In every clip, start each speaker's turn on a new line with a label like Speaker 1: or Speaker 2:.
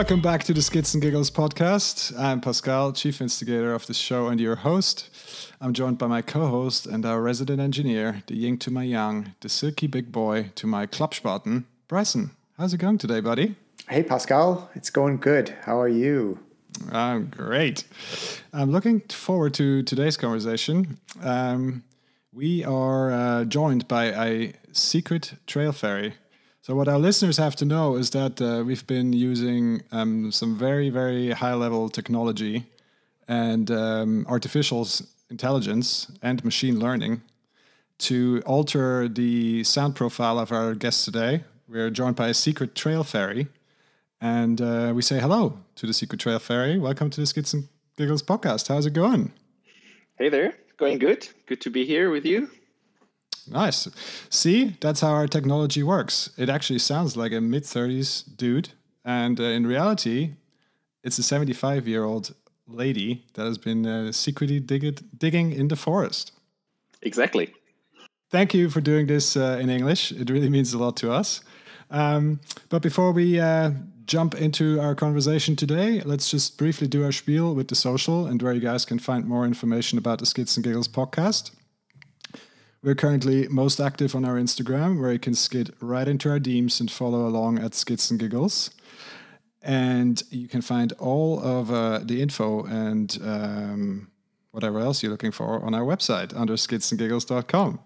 Speaker 1: Welcome back to the Skids and Giggles podcast. I'm Pascal, chief instigator of the show and your host. I'm joined by my co-host and our resident engineer, the yin to my yang, the silky big boy to my Klappspaten, Bryson. How's it going today, buddy?
Speaker 2: Hey, Pascal. It's going good. How are you?
Speaker 1: I'm great. I'm looking forward to today's conversation. We are joined by a secret trail fairy. So what our listeners have to know is that we've been using some very, very high-level technology and artificial intelligence and machine learning to alter the sound profile of our guest today. We're joined by a secret trail fairy, and we say hello to the secret trail fairy. Welcome to the Skids and Giggles podcast. How's it going?
Speaker 3: Hey there. Going good. Good to be here with you.
Speaker 1: Nice. See, that's how our technology works. It actually sounds like a mid-30s dude. And in reality, it's a 75-year-old lady that has been secretly digging in the forest.
Speaker 3: Exactly.
Speaker 1: Thank you for doing this in English. It really means a lot to us. But before we jump into our conversation today, let's just briefly do our spiel with the social and where you guys can find more information about the Skids and Giggles podcast. We're currently most active on our Instagram, where you can skid right into our DMs and follow along at Skids and Giggles. And you can find all of the info and whatever else you're looking for on our website under skidsandgiggles.com.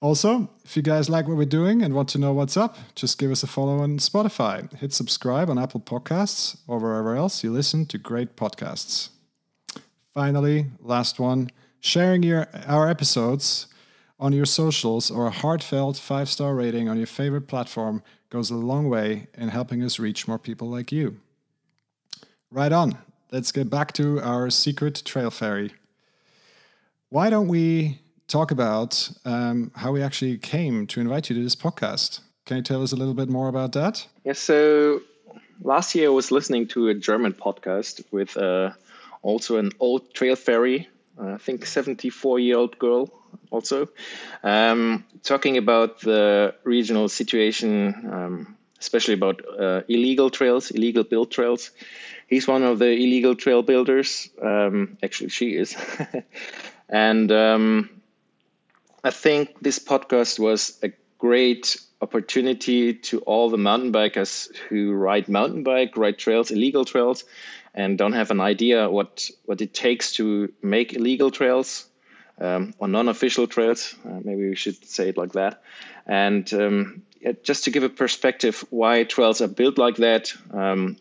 Speaker 1: Also, if you guys like what we're doing and want to know what's up, just give us a follow on Spotify. Hit subscribe on Apple Podcasts or wherever else you listen to great podcasts. Finally, last one, sharing our episodes on your socials or a heartfelt 5-star rating on your favorite platform goes a long way in helping us reach more people like you. Right on. Let's get back to our secret trail fairy. Why don't we talk about how we actually came to invite you to this podcast? Can you tell us a little bit more about that?
Speaker 3: Yes. So last year I was listening to a German podcast with also an old trail fairy, I think 74-year-old girl also, talking about the regional situation, especially about illegal built trails. He's one of the illegal trail builders. Actually, she is. And I think this podcast was a great opportunity to all the mountain bikers who ride trails, illegal trails, and don't have an idea what it takes to make illegal trails or non-official trails. Maybe we should say it like that. And just to give a perspective why trails are built like that,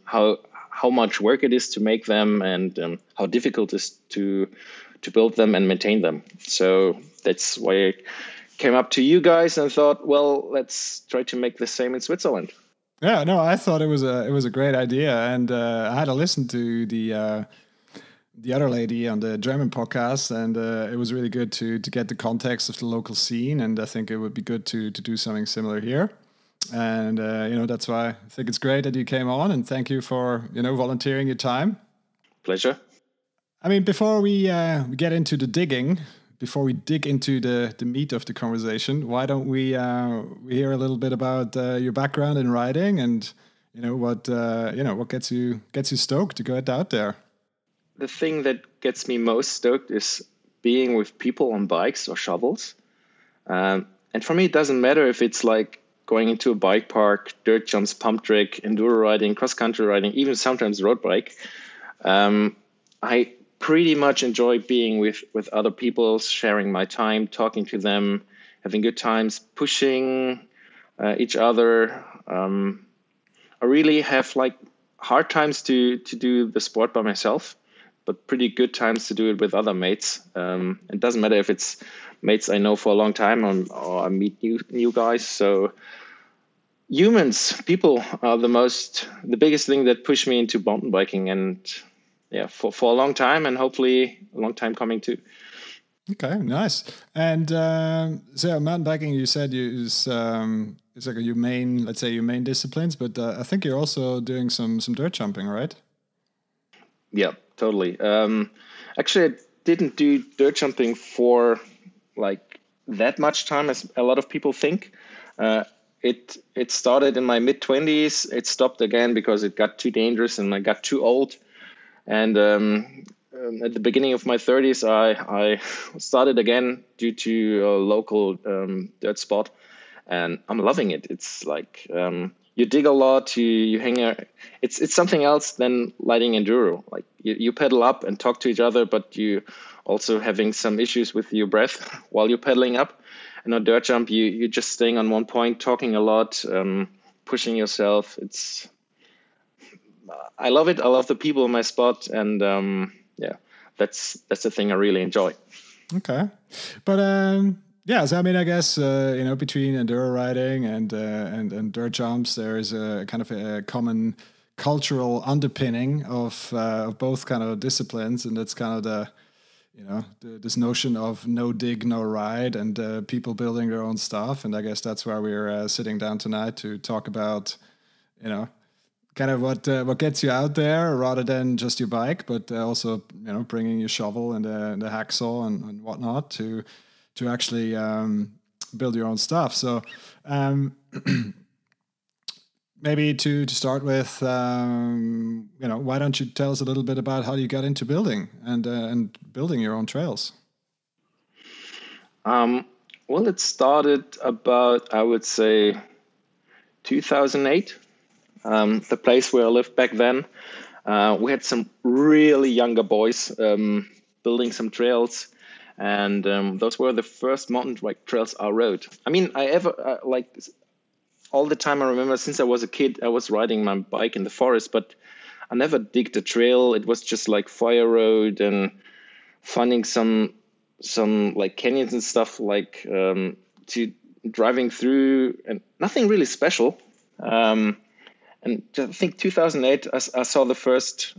Speaker 3: how much work it is to make them, and how difficult it is to build them and maintain them. So that's why I came up to you guys and thought, well, let's try to make the same in Switzerland.
Speaker 1: Yeah, no, I thought it was a great idea, and I had to listen to the other lady on the German podcast, and it was really good to get the context of the local scene, and I think it would be good to do something similar here. And that's why I think it's great that you came on, and thank you for volunteering your time.
Speaker 3: Pleasure.
Speaker 1: I mean, before we get into the digging. Before we dig into the meat of the conversation, why don't we hear a little bit about your background in riding and what gets you stoked to go out there?
Speaker 3: The thing that gets me most stoked is being with people on bikes or shovels. And for me, it doesn't matter if it's like going into a bike park, dirt jumps, pump track, enduro riding, cross country riding, even sometimes road bike. I pretty much enjoy being with other people, sharing my time, talking to them, having good times, pushing each other. I really have like hard times to do the sport by myself, but pretty good times to do it with other mates. It doesn't matter if it's mates I know for a long time or I meet new guys. So people are the biggest thing that push me into mountain biking, and yeah, for a long time, and hopefully a long time coming too.
Speaker 1: Okay, nice. And so mountain biking, you said is like your main disciplines, but I think you're also doing some dirt jumping, right?
Speaker 3: Yeah, totally. Actually, I didn't do dirt jumping for like that much time as a lot of people think. it started in my mid-20s. It stopped again because it got too dangerous and I got too old. And at the beginning of my 30s, I started again due to a local dirt spot, and I'm loving it. It's like you dig a lot, you hang out. It's something else than lighting enduro. Like you pedal up and talk to each other, but you also having some issues with your breath while you're pedaling up. And on dirt jump, you're just staying on one point, talking a lot, pushing yourself. I love it. I love the people in my spot, and yeah, that's the thing I really enjoy.
Speaker 1: Okay, but yeah, so I mean, I guess between enduro riding and dirt jumps, there is a kind of a common cultural underpinning of both kind of disciplines, and that's kind of this notion of no dig, no ride, and people building their own stuff. And I guess that's why we're sitting down tonight to talk about, kind of what gets you out there rather than just your bike, but also bringing your shovel and the hacksaw and whatnot to actually build your own stuff. So maybe to start with, why don't you tell us a little bit about how you got into building and building your own trails?
Speaker 3: Well, it started about, I would say, 2008. The place where I lived back then, we had some really younger boys building some trails, and those were the first mountain bike trails I rode. I mean, all the time I remember since I was a kid, I was riding my bike in the forest, but I never digged a trail. It was just like fire road and finding some like canyons and stuff, like to driving through, and nothing really special. And I think 2008, I saw the first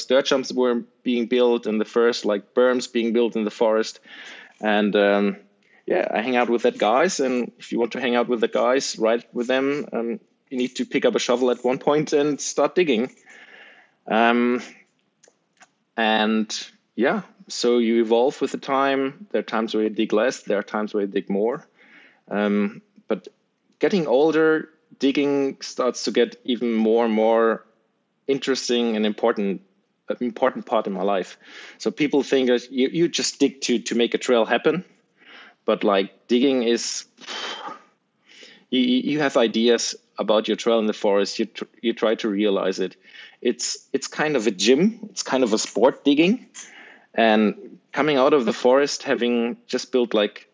Speaker 3: dirt jumps were being built and the first like berms being built in the forest. And I hang out with that guys. And if you want to hang out with the guys, ride with them, you need to pick up a shovel at one point and start digging. So you evolve with the time. There are times where you dig less. There are times where you dig more. But getting older, digging starts to get even more and more interesting and important part in my life. So people think that you just dig to make a trail happen, but like digging is, you have ideas about your trail in the forest. You try to realize it. It's kind of a gym. It's kind of a sport, digging. And coming out of the forest, having just built like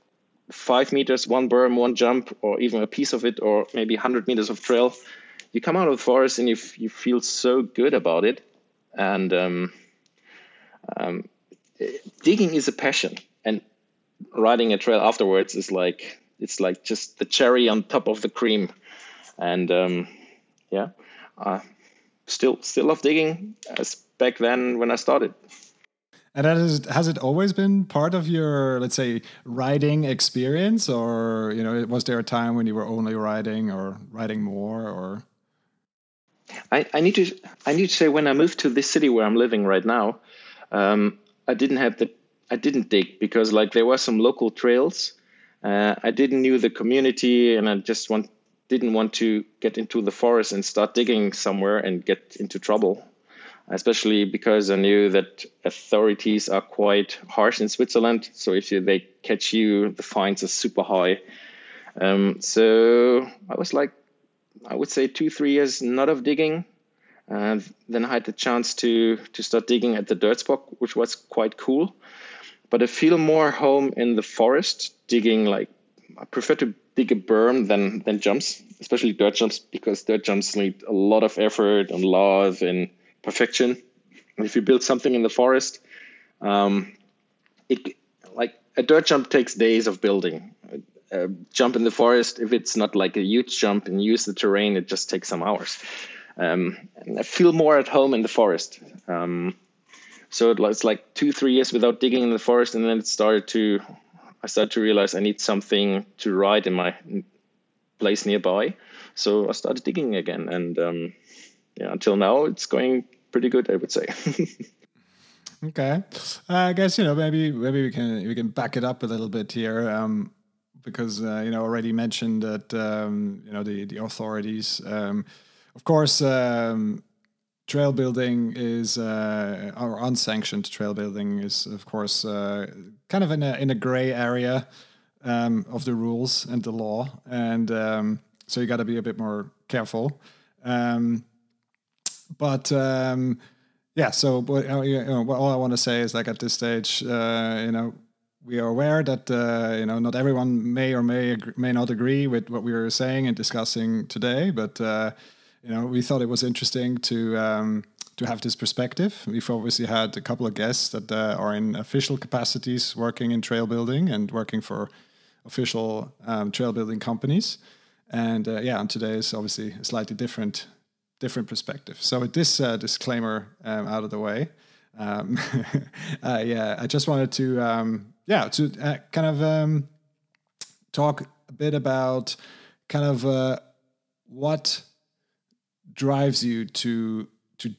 Speaker 3: 5 meters, one berm, one jump, or even a piece of it, or maybe 100 meters of trail, you come out of the forest and you feel so good about it. And digging is a passion, and riding a trail afterwards is like, it's like just the cherry on top of the cream. And still love digging as back then when I started.
Speaker 1: And has it always been part of your, let's say, riding experience, or was there a time when you were only riding or riding more? Or
Speaker 3: I need to say, when I moved to this city where I'm living right now, I didn't dig, because like there were some local trails. I didn't knew the community, and I just didn't want to get into the forest and start digging somewhere and get into trouble. Especially because I knew that authorities are quite harsh in Switzerland. So if they catch you, the fines are super high. So I was like, I would say 2-3 years not of digging. Then I had the chance to start digging at the dirt spot, which was quite cool. But I feel more home in the forest digging. Like, I prefer to dig a berm than jumps, especially dirt jumps, because dirt jumps need a lot of effort and love and perfection. And if you build something in the forest, like a dirt jump takes days of building. A jump in the forest, if it's not like a huge jump and use the terrain, it just takes some hours. And I feel more at home in the forest. So it's like 2-3 years without digging in the forest, and then I started to realize I need something to ride in my place nearby. So I started digging again, and until now it's going pretty good, I would say.
Speaker 1: Okay, I guess maybe we can back it up a little bit here. because already mentioned that the authorities, of course, trail building is or unsanctioned trail building is, of course, kind of in a gray area of the rules and the law, and so you got to be a bit more careful. But yeah, so what all I want to say is, like, at this stage, we are aware that not everyone may or may not agree with what we were saying and discussing today, but we thought it was interesting to have this perspective. We've obviously had a couple of guests that are in official capacities working in trail building and working for official trail building companies, and and today is obviously a slightly different perspective. So with this disclaimer out of the way, I just wanted to kind of talk a bit about kind of what drives you to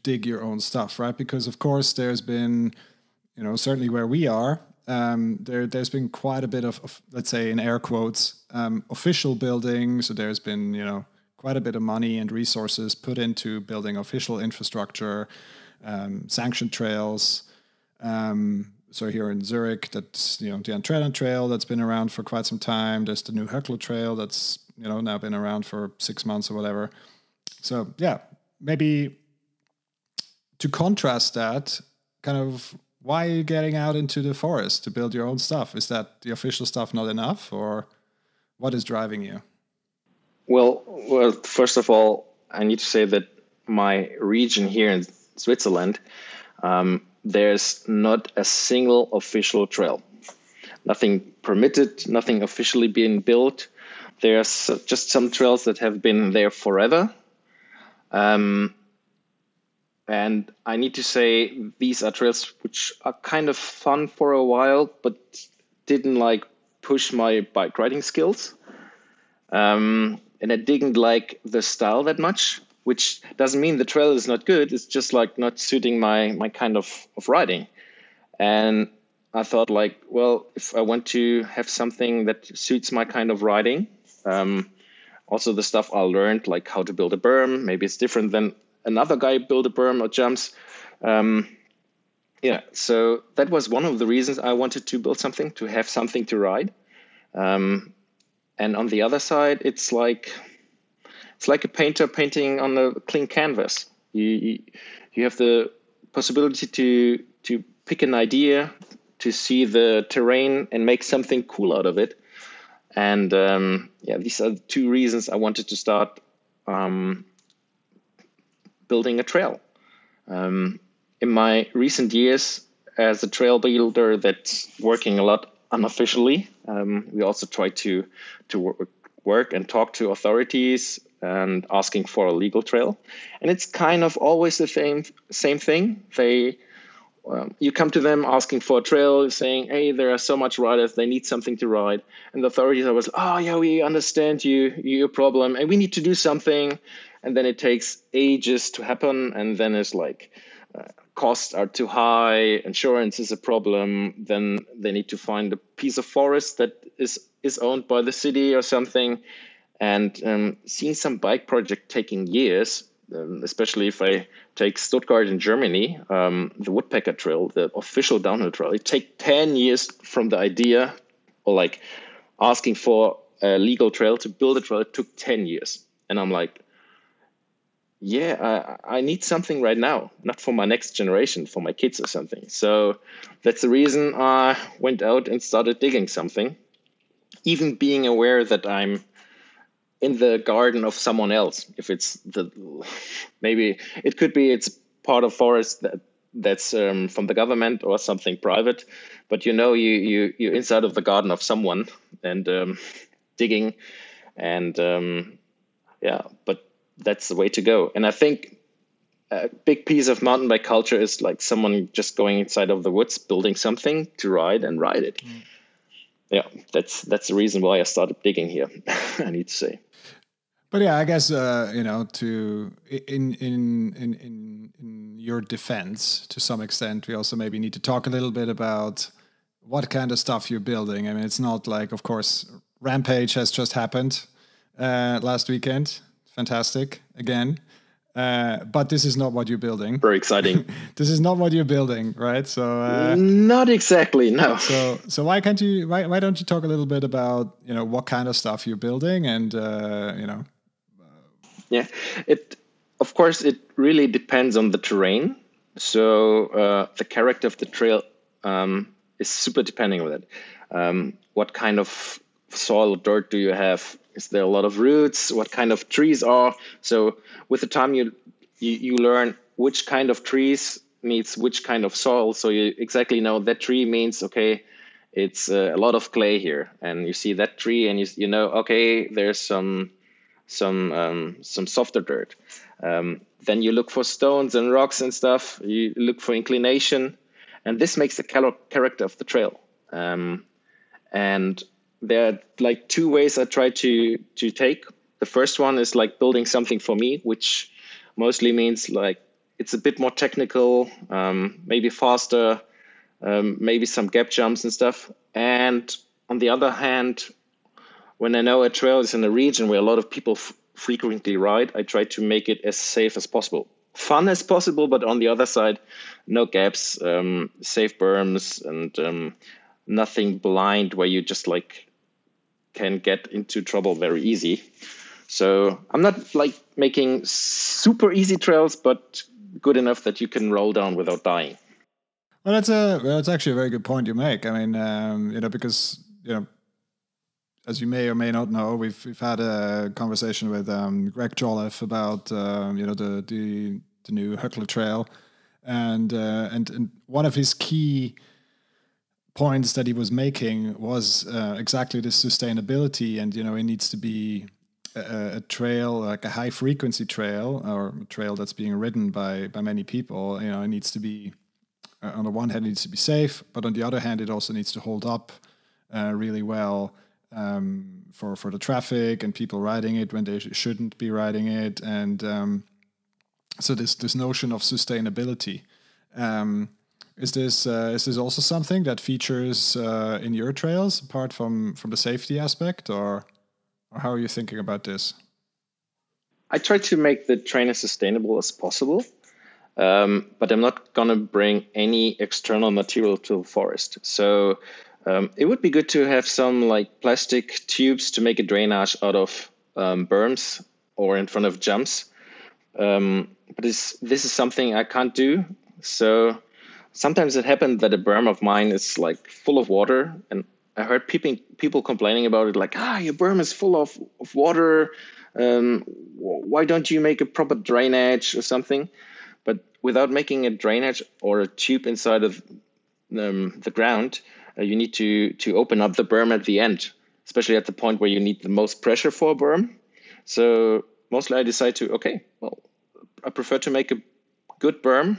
Speaker 1: dig your own stuff, right? Because of course there's been, certainly where we are, there's been quite a bit of, let's say, in air quotes, official building. So there's been, quite a bit of money and resources put into building official infrastructure, sanctioned trails. So here in Zurich, that's, the Entrennen Trail that's been around for quite some time. There's the new Höckler Trail that's, now been around for 6 months or whatever. So yeah, maybe to contrast that, kind of, why are you getting out into the forest to build your own stuff? Is that the official stuff not enough, or what is driving you?
Speaker 3: Well, first of all, I need to say that my region here in Switzerland, there's not a single official trail. Nothing permitted, nothing officially being built. There's just some trails that have been there forever. And I need to say these are trails which are kind of fun for a while, but didn't push my bike riding skills. And I didn't like the style that much, which doesn't mean the trail is not good. It's just not suiting my kind of riding. And I thought, if I want to have something that suits my kind of riding, also the stuff I learned, like how to build a berm, maybe it's different than another guy build a berm or jumps. So that was one of the reasons I wanted to build something, to have something to ride. And on the other side, it's like a painter painting on a clean canvas. You have the possibility to pick an idea, to see the terrain and make something cool out of it. And these are the two reasons I wanted to start building a trail. In my recent years as a trail builder that's working a lot unofficially, we also try to work and talk to authorities and asking for a legal trail. And it's kind of always the same thing. You come to them asking for a trail, saying, hey, there are so much riders, they need something to ride. And the authorities are always, oh yeah, we understand your problem, and we need to do something. And then it takes ages to happen. And then it's costs are too high, insurance is a problem. Then they need to find a piece of forest that is owned by the city or something. And seeing some bike project taking years, especially if I take Stuttgart in Germany, the Woodpecker Trail, the official downhill trail, it takes 10 years from the idea or asking for a legal trail to build a trail. It took 10 years. And I'm like, yeah, I need something right now, not for my next generation, for my kids or something. So that's the reason I went out and started digging something, even being aware that I'm in the garden of someone else. If it's maybe it could be it's part of forest that's from the government or something private, but you're inside of the garden of someone and digging, and but that's the way to go. And I think a big piece of mountain bike culture is someone just going inside of the woods, building something to ride and ride it. Yeah, that's the reason why I started digging here. I need to say.
Speaker 1: But yeah, I guess to in your defense, to some extent, we also maybe need to talk a little bit about what kind of stuff you're building. I mean, it's not of course, Rampage has just happened last weekend. Fantastic again. But this is not what you're building.
Speaker 3: Very exciting.
Speaker 1: This is not what you're building, right? So
Speaker 3: not exactly, no.
Speaker 1: So why don't you talk a little bit about what kind of stuff you're building and
Speaker 3: Yeah, of course it really depends on the terrain. So the character of the trail is super depending on it. What kind of soil or dirt do you have? Is there a lot of roots? What kind of trees are? So with the time you learn which kind of trees needs which kind of soil. So you exactly know that tree means, okay, it's a lot of clay here. And you see that tree and you know, okay, there's some softer dirt. Then you look for stones and rocks and stuff. You look for inclination. And this makes the character of the trail. And there are like two ways I try to take. The first one is like building something for me, which mostly means like it's a bit more technical, maybe faster, maybe some gap jumps and stuff. And on the other hand, when I know a trail is in a region where a lot of people frequently ride, I try to make it as safe as possible. Fun as possible, but on the other side, no gaps, safe berms, and nothing blind where you just like can get into trouble very easy. So I'm not like making super easy trails, but good enough that you can roll down without dying.
Speaker 1: Well, that's actually a very good point you make. I mean, because as you may or may not know, we've had a conversation with Greg Jolliffe about the new Huckler Trail, and one of his key points that he was making was exactly this sustainability, and it needs to be a trail, like a high frequency trail or a trail that's being ridden by many people. It needs to be on the one hand it needs to be safe, but on the other hand it also needs to hold up really well for the traffic and people riding it when they shouldn't be riding it, and so this notion of sustainability. Is this also something that features in your trails apart from the safety aspect, or how are you thinking about this?
Speaker 3: I try to make the train as sustainable as possible, but I'm not going to bring any external material to the forest. So it would be good to have some like plastic tubes to make a drainage out of berms or in front of jumps. But this is something I can't do. So sometimes it happened that a berm of mine is like full of water, and I heard people complaining about it, like, your berm is full of water. Why don't you make a proper drainage or something? But without making a drainage or a tube inside of the ground, you need to open up the berm at the end, especially at the point where you need the most pressure for a berm. So mostly I decide I prefer to make a good berm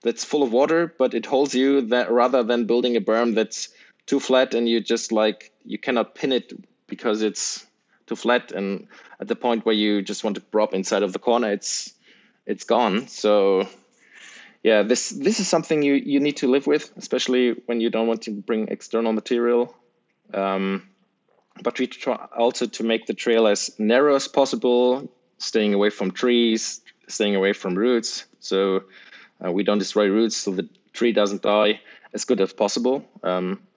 Speaker 3: that's full of water, but it holds you, that rather than building a berm that's too flat and you just like, you cannot pin it because it's too flat, and at the point where you just want to prop inside of the corner, it's gone. So yeah, this is something you need to live with, especially when you don't want to bring external material. But we try also to make the trail as narrow as possible, staying away from trees, staying away from roots. So we don't destroy roots so the tree doesn't die, as good as possible.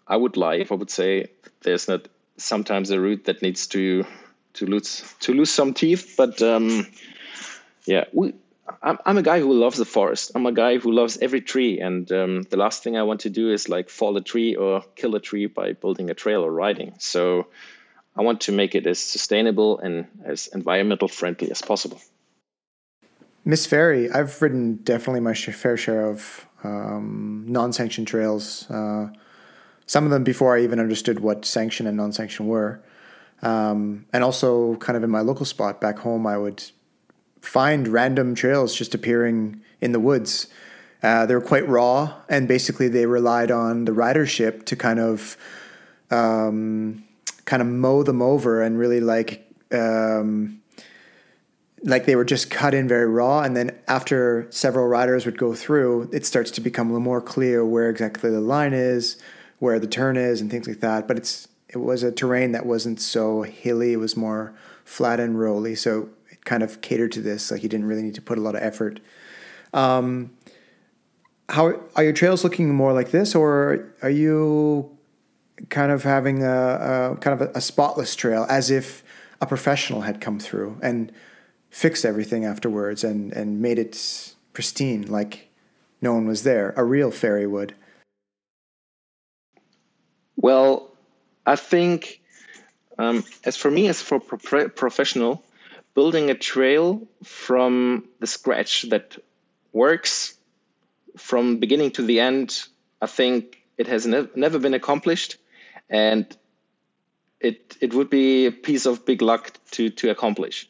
Speaker 3: I would lie if I would say there's not sometimes a root that needs to lose some teeth. But I'm a guy who loves the forest. I'm a guy who loves every tree. And the last thing I want to do is like fall a tree or kill a tree by building a trail or riding. So I want to make it as sustainable and as environmental friendly as possible.
Speaker 2: Miss Ferry, I've ridden definitely my fair share of non-sanctioned trails. Some of them before I even understood what sanctioned and non-sanctioned were. And also kind of in my local spot back home, I would find random trails just appearing in the woods. They were quite raw, and basically they relied on the ridership to kind of mow them over and really like they were just cut in very raw. And then after several riders would go through, it starts to become a little more clear where exactly the line is, where the turn is, and things like that. But it was a terrain that wasn't so hilly. It was more flat and rolly. So it kind of catered to this. Like you didn't really need to put a lot of effort. How are your trails looking more like this, or are you kind of having a spotless trail, as if a professional had come through and fixed everything afterwards and made it pristine, like no one was there, a real ferry would?
Speaker 3: Well, I think as for me, as for professional, building a trail from the scratch that works from beginning to the end, I think it has never been accomplished, and it would be a piece of big luck to accomplish.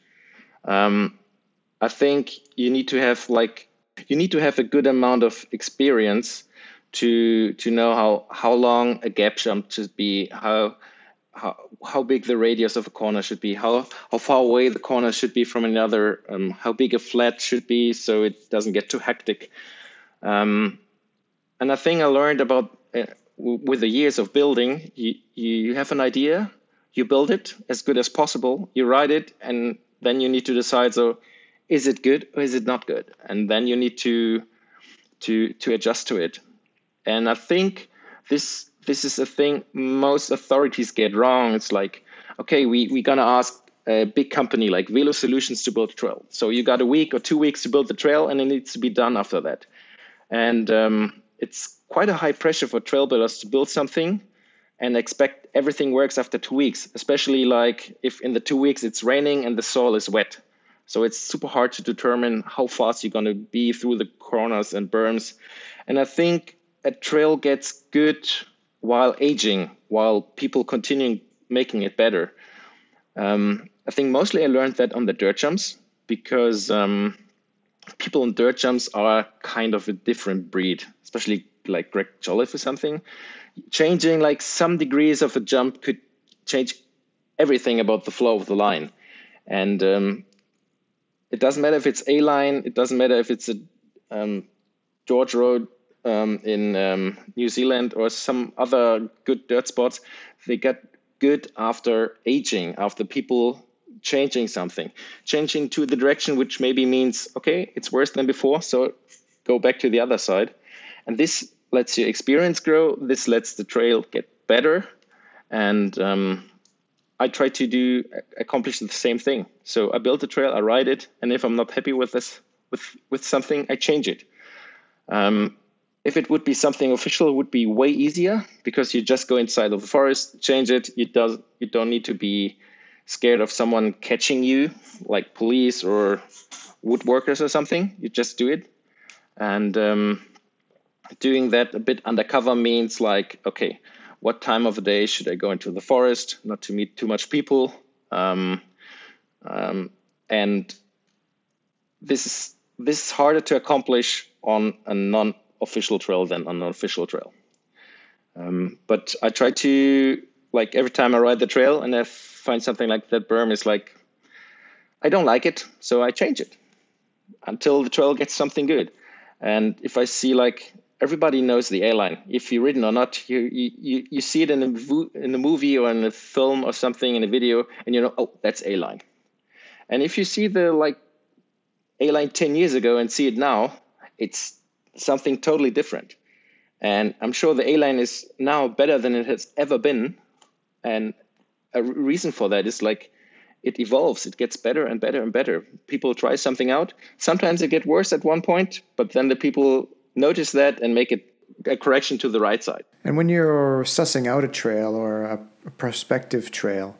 Speaker 3: I think you need to have a good amount of experience to know how long a gap jump should be, how big the radius of a corner should be, how far away the corner should be from another, how big a flat should be so it doesn't get too hectic. And I think I learned about with the years of building, you have an idea, you build it as good as possible, you write it, and then you need to decide, so is it good or is it not good? And then you need to adjust to it. And I think this is a thing most authorities get wrong. It's like, okay, we're going to ask a big company like Velo Solutions to build a trail. So you got a week or 2 weeks to build the trail, and it needs to be done after that. And it's quite a high pressure for trail builders to build something and expect everything works after 2 weeks, especially like if in the 2 weeks it's raining and the soil is wet. So it's super hard to determine how fast you're going to be through the corners and berms. And I think a trail gets good while aging, while people continue making it better. I think mostly I learned that on the dirt jumps, because people in dirt jumps are kind of a different breed, especially like Greg Jolliffe or something. Changing like some degrees of a jump could change everything about the flow of the line. And it doesn't matter if it's A-line, it doesn't matter if it's a George Road in New Zealand or some other good dirt spots. They get good after aging, after people changing something, changing to the direction which maybe means, okay, it's worse than before, so go back to the other side. And this lets your experience grow. This lets the trail get better. And I try to accomplish the same thing. So I build a trail, I ride it, and if I'm not happy with this, with something, I change it. If it would be something official, it would be way easier, because you just go inside of the forest, change it. You don't need to be scared of someone catching you, like police or woodworkers or something. You just do it. And doing that a bit undercover means like, okay, what time of the day should I go into the forest, not to meet too much people? And this is harder to accomplish on a non-official trail than on an official trail. But I try to, like, every time I ride the trail and I find something like that berm is like, I don't like it, so I change it until the trail gets something good. And if I see, like, everybody knows the A-line, if you're ridden or not, you see it in a movie or in a film or something, in a video, and you know, oh, that's A-line. And if you see the like A-line 10 years ago and see it now, it's something totally different. And I'm sure the A-line is now better than it has ever been. And a reason for that is like it evolves, it gets better and better and better. People try something out. Sometimes it gets worse at one point, but then the people notice that and make it a correction to the right side.
Speaker 2: And when you're sussing out a trail or a prospective trail,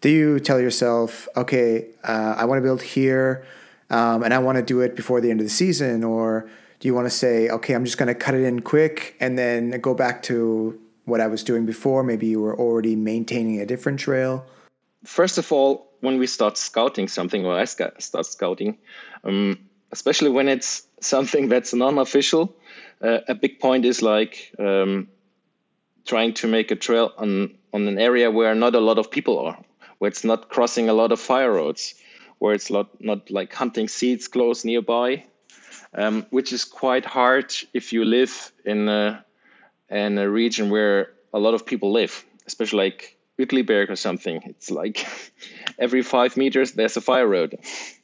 Speaker 2: do you tell yourself, okay, I want to build here and I want to do it before the end of the season? Or do you want to say, okay, I'm just going to cut it in quick and then go back to what I was doing before? Maybe you were already maintaining a different trail.
Speaker 3: First of all, when we start scouting something, or I start scouting, especially when it's something that's non-official, a big point is like trying to make a trail on an area where not a lot of people are, where it's not crossing a lot of fire roads, where it's not like hunting seeds close nearby, which is quite hard if you live in a region where a lot of people live, especially like Uetliberg or something. It's like every 5 meters there's a fire road.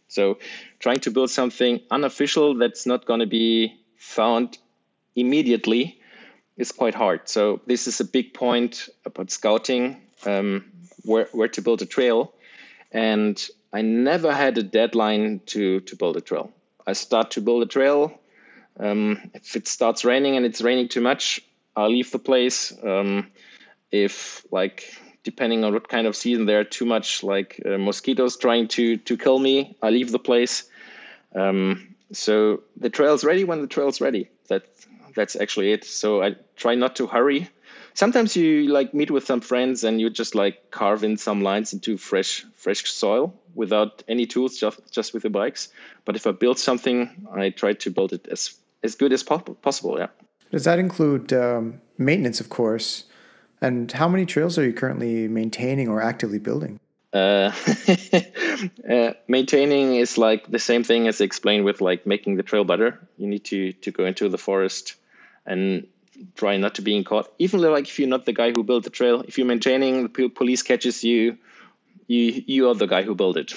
Speaker 3: So trying to build something unofficial that's not going to be found immediately is quite hard. So this is a big point about scouting, where to build a trail. And I never had a deadline to build a trail. I start to build a trail. If it starts raining and it's raining too much, I'll leave the place. If like, depending on what kind of season, there are too much like mosquitoes trying to kill me, I leave the place. So the trail's ready when the trail's ready. That's actually it. So I try not to hurry. Sometimes you like meet with some friends and you just like carve in some lines into fresh soil without any tools, just with the bikes. But if I build something, I try to build it as good as possible. Yeah.
Speaker 2: Does that include maintenance, of course? And how many trails are you currently maintaining or actively building?
Speaker 3: Maintaining is like the same thing as explained with like making the trail better. You need to go into the forest and try not to be caught. Even like if you're not the guy who built the trail, if you're maintaining, the police catches you, you are the guy who built it.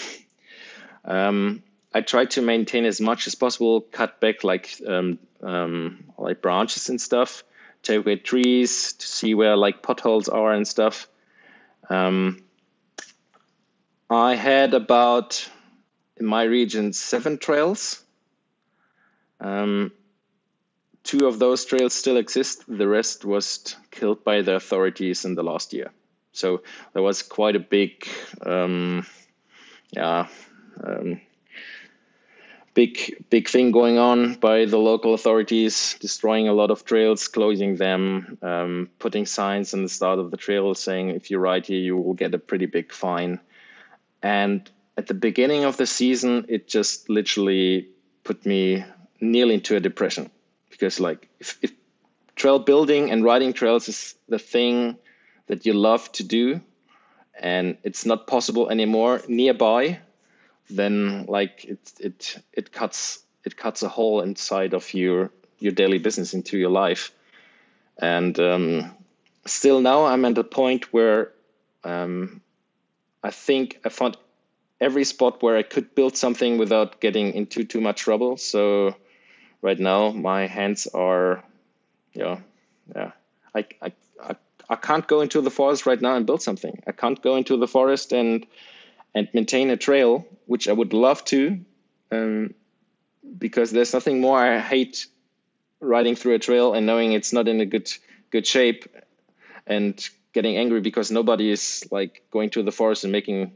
Speaker 3: I try to maintain as much as possible, cut back like branches and stuff, take away trees to see where like potholes are and stuff. I had about, in my region, 7 trails. 2 of those trails still exist. The rest was killed by the authorities in the last year. So there was quite a big, big thing going on by the local authorities, destroying a lot of trails, closing them, putting signs on the start of the trail saying, if you ride here, you will get a pretty big fine. And at the beginning of the season, it just literally put me nearly into a depression. Because like if trail building and riding trails is the thing that you love to do and it's not possible anymore nearby, then like it cuts a hole inside of your daily business into your life. And still now I'm at a point where I think I found every spot where I could build something without getting into too much trouble. So right now, my hands are, I can't go into the forest right now and build something. I can't go into the forest and maintain a trail, which I would love to, because there's nothing more I hate riding through a trail and knowing it's not in a good shape and getting angry because nobody is like going to the forest and making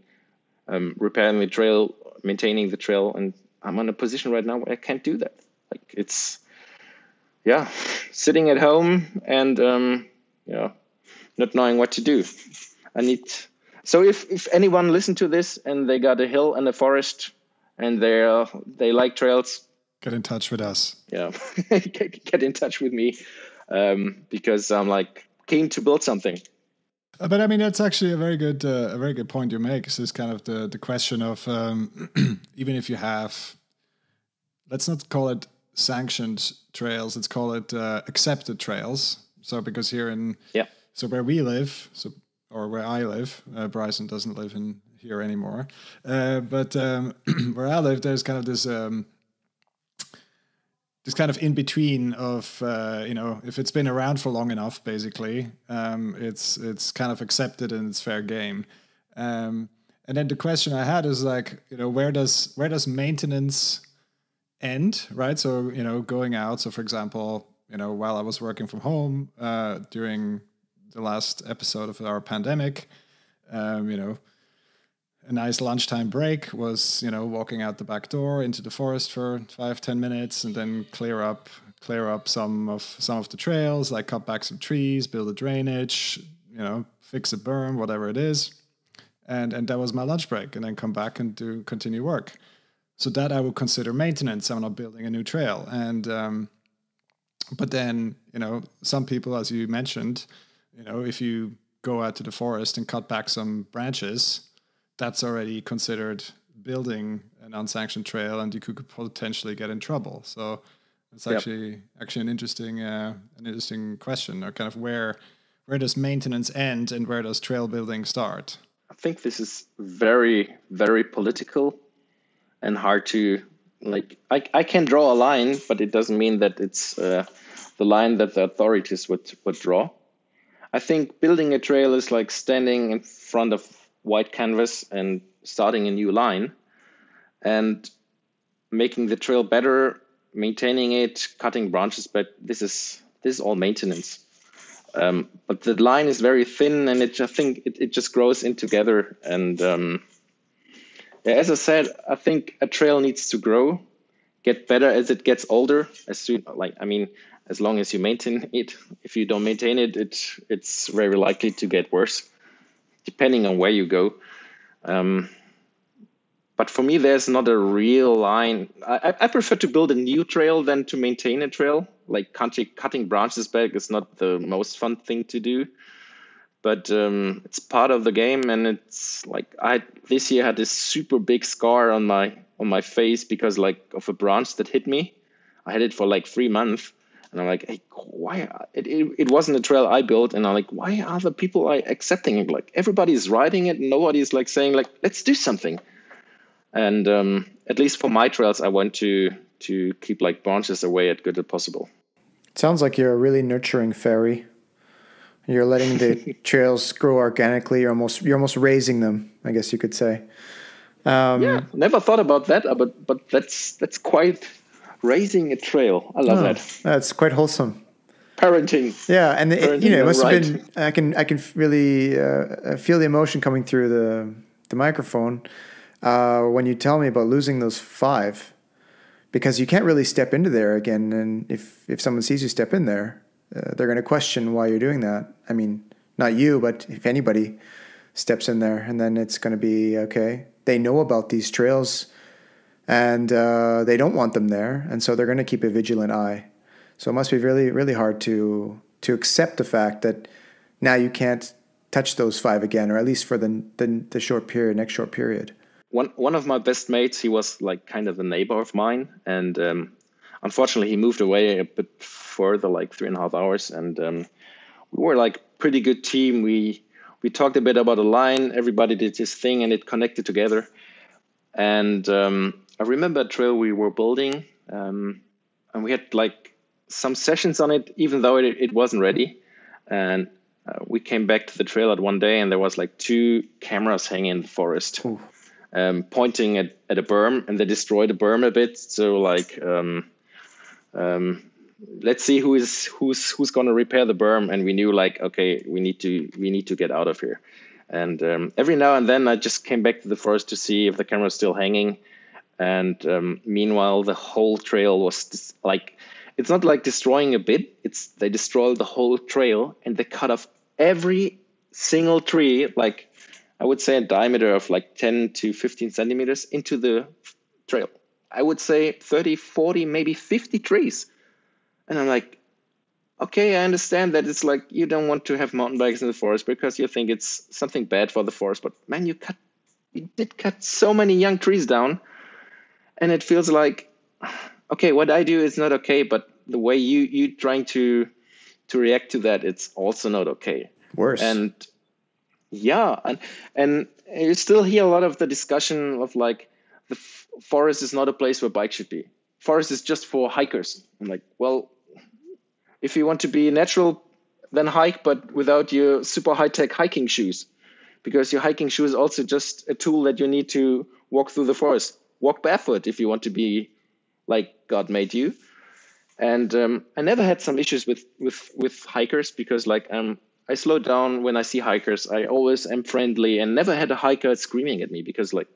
Speaker 3: repairing the trail, maintaining the trail, and I'm in a position right now where I can't do that. Like it's, sitting at home and not knowing what to do. So if anyone listen to this and they got a hill and a forest and they like trails,
Speaker 1: get in touch with us.
Speaker 3: Yeah, get in touch with me because I'm like keen to build something.
Speaker 1: But I mean, that's actually a very good point you make. Is this kind of the question of even if you have, let's not call it sanctioned trails, let's call it accepted trails. So because here so where we live, or where I live, Bryson doesn't live in here anymore, but where I live, there's kind of this kind of in between of if it's been around for long enough, basically, it's kind of accepted and it's fair game. And then the question I had is like, where does maintenance end, right? So going out. So for example, while I was working from home during the last episode of our pandemic, a nice lunchtime break was, walking out the back door into the forest for 5-10 minutes and then clear up some of the trails, like cut back some trees, build a drainage, fix a berm, whatever it is. And that was my lunch break, and then come back and continue work. So that I would consider maintenance. I'm not building a new trail. And but then, some people, as you mentioned, if you go out to the forest and cut back some branches, that's already considered building an unsanctioned trail, and you could potentially get in trouble. So it's actually an interesting question, or kind of where where does maintenance end and where does trail building start?
Speaker 3: I think this is very, very political and hard to like. I can draw a line, but it doesn't mean that it's the line that the authorities would draw. I think building a trail is like standing in front of white canvas and starting a new line and making the trail better, maintaining it, cutting branches, but this is all maintenance. But the line is very thin, and I think it just grows in together. And as I said, I think a trail needs to grow, get better as it gets older. As long as you maintain it. If you don't maintain it, it's very likely to get worse, depending on where you go. But for me, there's not a real line. I prefer to build a new trail than to maintain a trail. Like cutting branches back is not the most fun thing to do. But it's part of the game, and it's like this year had this super big scar on my face because like of a branch that hit me. I had it for like 3 months, and I'm like, hey, why? It wasn't a trail I built, and I'm like, why are the people accepting it? Like everybody's riding it, and nobody's like saying like, let's do something. And at least for my trails, I want to keep like branches away as good as possible.
Speaker 2: It sounds like you're a really nurturing fairy. You're letting the trails grow organically. You're almost raising them, I guess you could say.
Speaker 3: Yeah, never thought about that, but that's quite raising a trail. I love that.
Speaker 2: That's quite wholesome.
Speaker 3: Parenting.
Speaker 2: Yeah, and it must
Speaker 3: right.
Speaker 2: have been. I can really feel the emotion coming through the microphone when you tell me about losing those 5, because you can't really step into there again. And if someone sees you step in there, they're going to question why you're doing that. I mean, not you, but if anybody steps in there, and then it's going to be, okay, they know about these trails and they don't want them there. And so they're going to keep a vigilant eye. So it must be really, really hard to accept the fact that now you can't touch those 5 again, or at least for the next short period.
Speaker 3: One of my best mates, he was like kind of a neighbor of mine. And unfortunately, he moved away a bit further, like 3.5 hours. And we were like pretty good team. We talked a bit about a line. Everybody did his thing, and it connected together. And I remember a trail we were building, and we had like some sessions on it, even though it wasn't ready. And we came back to the trail at one day, and there was like 2 cameras hanging in the forest. Pointing at a berm, and they destroyed the berm a bit. So like, let's see who's going to repair the berm. And we knew like, okay, we need to get out of here. And every now and then I just came back to the forest to see if the camera was still hanging. And meanwhile, the whole trail was like, it's not like destroying a bit. They destroyed the whole trail, and they cut off every single tree, like I would say a diameter of like 10 to 15 centimeters into the trail. I would say 30, 40, maybe 50 trees. And I'm like, okay, I understand that it's like you don't want to have mountain bikes in the forest because you think it's something bad for the forest. But man, you did cut so many young trees down. And it feels like, okay, what I do is not okay, but the way you trying to react to that, it's also not okay.
Speaker 2: Worse.
Speaker 3: And yeah, and you still hear a lot of the discussion of like the forest is not a place where bikes should be. Forest is just for hikers. I'm like, well, if you want to be natural, then hike, but without your super high-tech hiking shoes, because your hiking shoe is also just a tool that you need to walk through the forest. Walk barefoot if you want to be like God made you. And I never had some issues with hikers because like I slow down when I see hikers. I always am friendly and never had a hiker screaming at me because like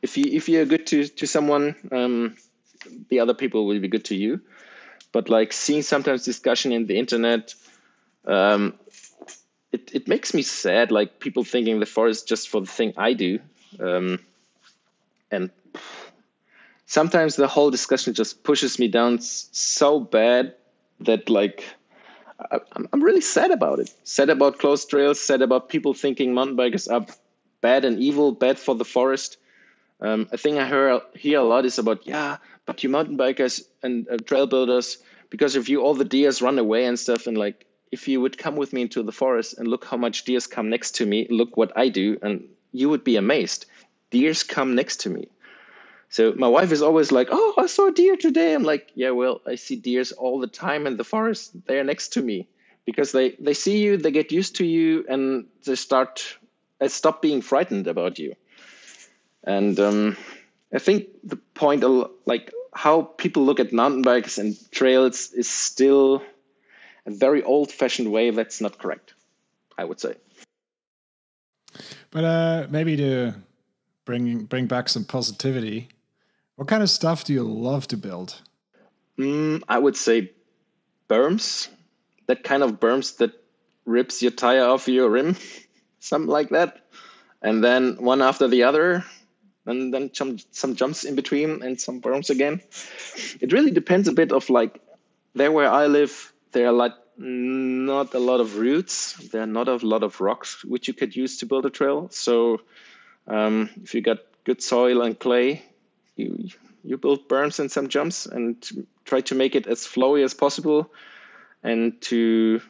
Speaker 3: if you're good to someone, the other people will be good to you. But like seeing sometimes discussion in the internet, it makes me sad. Like people thinking the forest just for the thing I do, and sometimes the whole discussion just pushes me down so bad that like I'm really sad about it. Sad about closed trails. Sad about people thinking mountain bikers are bad and evil, bad for the forest. A thing I hear a lot is about, yeah, but you mountain bikers and trail builders, because of you, all the deers run away and stuff. And like, if you would come with me into the forest and look how much deers come next to me, look what I do, and you would be amazed. Deers come next to me. So my wife is always like, oh, I saw a deer today. I'm like, yeah, well, I see deers all the time in the forest. They're next to me because they see you, they get used to you, and they stop being frightened about you. And I think the point of like how people look at mountain bikes and trails is still a very old-fashioned way that's not correct, I would say.
Speaker 1: But maybe to bring back some positivity, what kind of stuff do you love to build?
Speaker 3: I would say berms, that kind of berms that rips your tire off your rim, something like that. And then one after the other, and then some jumps in between and some berms again. It really depends a bit of like, there where I live, there are like not a lot of roots. There are not a lot of rocks which you could use to build a trail. So if you got good soil and clay, you build berms and some jumps and try to make it as flowy as possible and to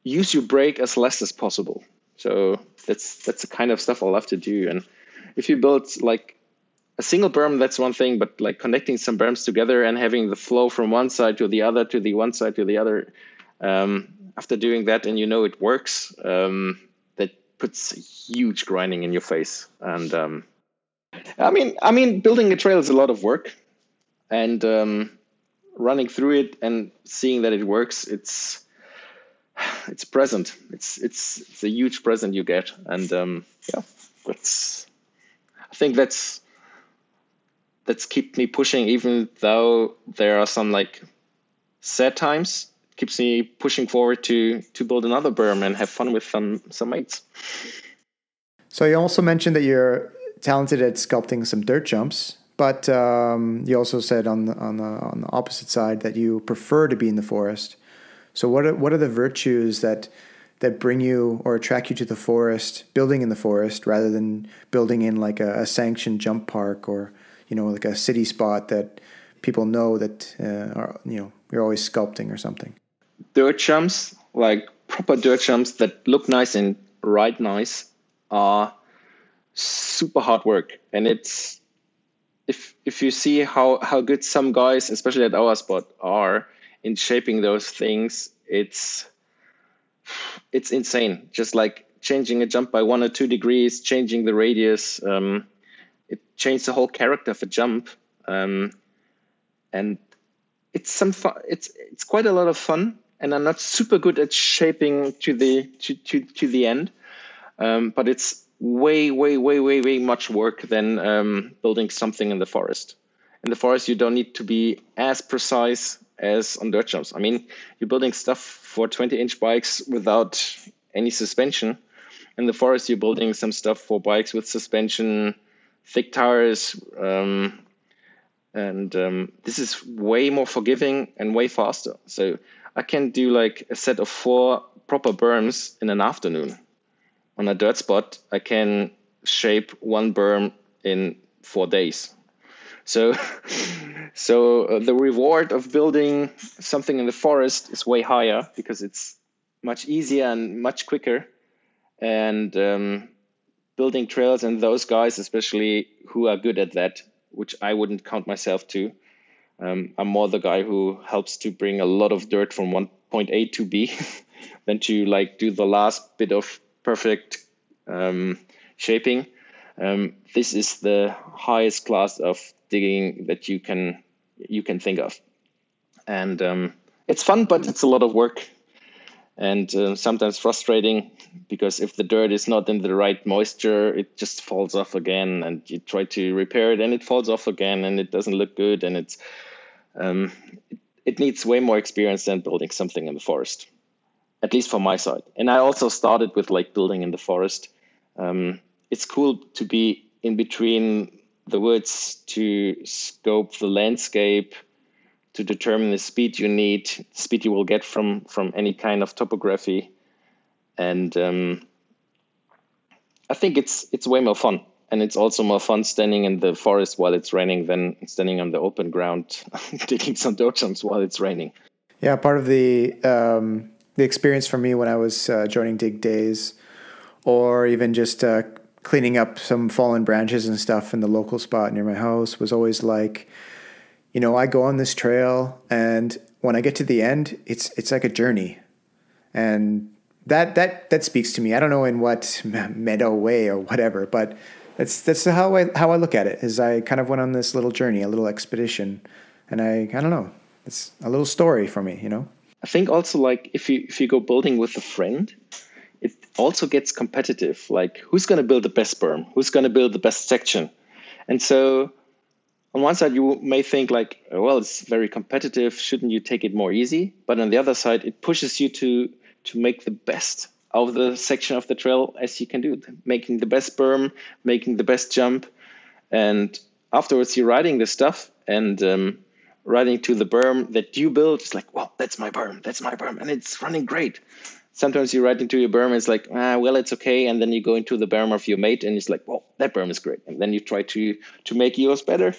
Speaker 3: use your brake as less as possible. So that's the kind of stuff I love to do. And if you build like a single berm, that's one thing, but like connecting some berms together and having the flow from one side to the other, to the one side to the other, after doing that and you know it works, that puts a huge grinding in your face. And I mean, building a trail is a lot of work, and running through it and seeing that it works, it's present. It's a huge present you get, and yeah, I think that's kept me pushing, even though there are some like sad times. It keeps me pushing forward to build another berm and have fun with some mates.
Speaker 2: So you also mentioned that you're talented at sculpting some dirt jumps, but you also said on the opposite side that you prefer to be in the forest. So what are the virtues that bring you or attract you to the forest, building in the forest, rather than building in like a sanctioned jump park or, you know, like a city spot that people know that are, you know, you're always sculpting or something?
Speaker 3: Dirt jumps, like proper dirt jumps that look nice and ride nice, are super hard work. And it's if you see how good some guys, especially at our spot, are in shaping those things, it's insane. Just like changing a jump by 1 or 2 degrees, changing the radius, it changed the whole character of a jump, and it's some fun. It's quite a lot of fun. And I'm not super good at shaping to the end, but it's way much work than building something in the forest. In the forest, you don't need to be as precise as on dirt jumps. I mean, you're building stuff for 20-inch bikes without any suspension. In the forest, you're building some stuff for bikes with suspension, thick tires, and this is way more forgiving and way faster. So I can do like a set of 4 proper berms in an afternoon. On a dirt spot, I can shape 1 berm in 4 days. So the reward of building something in the forest is way higher because it's much easier and much quicker. And building trails, and those guys especially who are good at that, which I wouldn't count myself to. I'm more the guy who helps to bring a lot of dirt from one point A to B than to like do the last bit of perfect shaping. This is the highest class of digging that you can think of, and it's fun, but it's a lot of work, and sometimes frustrating, because if the dirt is not in the right moisture, it just falls off again, and you try to repair it and it falls off again, and it doesn't look good, and it needs way more experience than building something in the forest, at least from my side. And I also started with like building in the forest. It's cool to be in between the woods, to scope the landscape, to determine the speed you need, speed you will get from any kind of topography. And I think it's way more fun. And it's also more fun standing in the forest while it's raining than standing on the open ground, taking some dirt jumps while it's raining.
Speaker 2: Yeah, part of the the experience for me when I was joining Dig Days, or even just cleaning up some fallen branches and stuff in the local spot near my house, was always like, you know, I go on this trail, and when I get to the end, it's like a journey, and that speaks to me. I don't know in what meta way or whatever, but that's how I look at it. Is I kind of went on this little journey, a little expedition, and I don't know, it's a little story for me, you know.
Speaker 3: I think also, like, if you go building with a friend, it also gets competitive. Like, who's going to build the best berm? Who's going to build the best section? And so on one side, you may think like, oh, well, it's very competitive. Shouldn't you take it more easy? But on the other side, it pushes you to make the best of the section of the trail as you can do, making the best berm, making the best jump. And afterwards, you're riding the stuff and riding to the berm that you built. It's like, well, that's my berm, and it's running great. Sometimes you ride into your berm and it's like, well, it's okay. And then you go into the berm of your mate and it's like, well, that berm is great. And then you try to make yours better.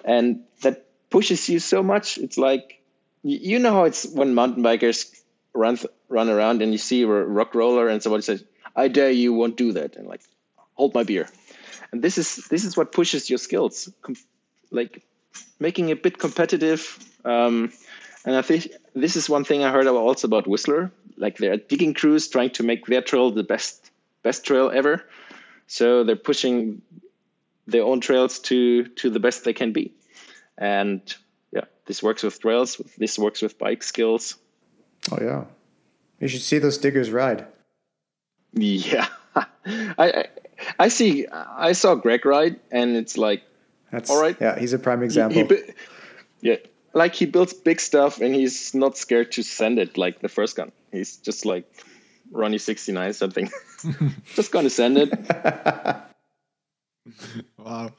Speaker 3: And that pushes you so much. It's like, you know how it's when mountain bikers run around and you see a rock roller and somebody says, I dare you, won't do that. And like, hold my beer. And this is what pushes your skills, like making a bit competitive. And I think this is one thing I heard also about Whistler. Like, they're digging crews trying to make their trail the best trail ever. So they're pushing their own trails to the best they can be. And yeah, this works with trails. This works with bike skills.
Speaker 2: Oh yeah, you should see those diggers ride.
Speaker 3: Yeah, I saw Greg ride, and it's like,
Speaker 2: that's
Speaker 3: all right.
Speaker 2: Yeah, he's a prime example.
Speaker 3: Yeah, like, he builds big stuff, and he's not scared to send it like the first gun. He's just like Ronnie 69 something. Just gonna send it.
Speaker 1: Wow.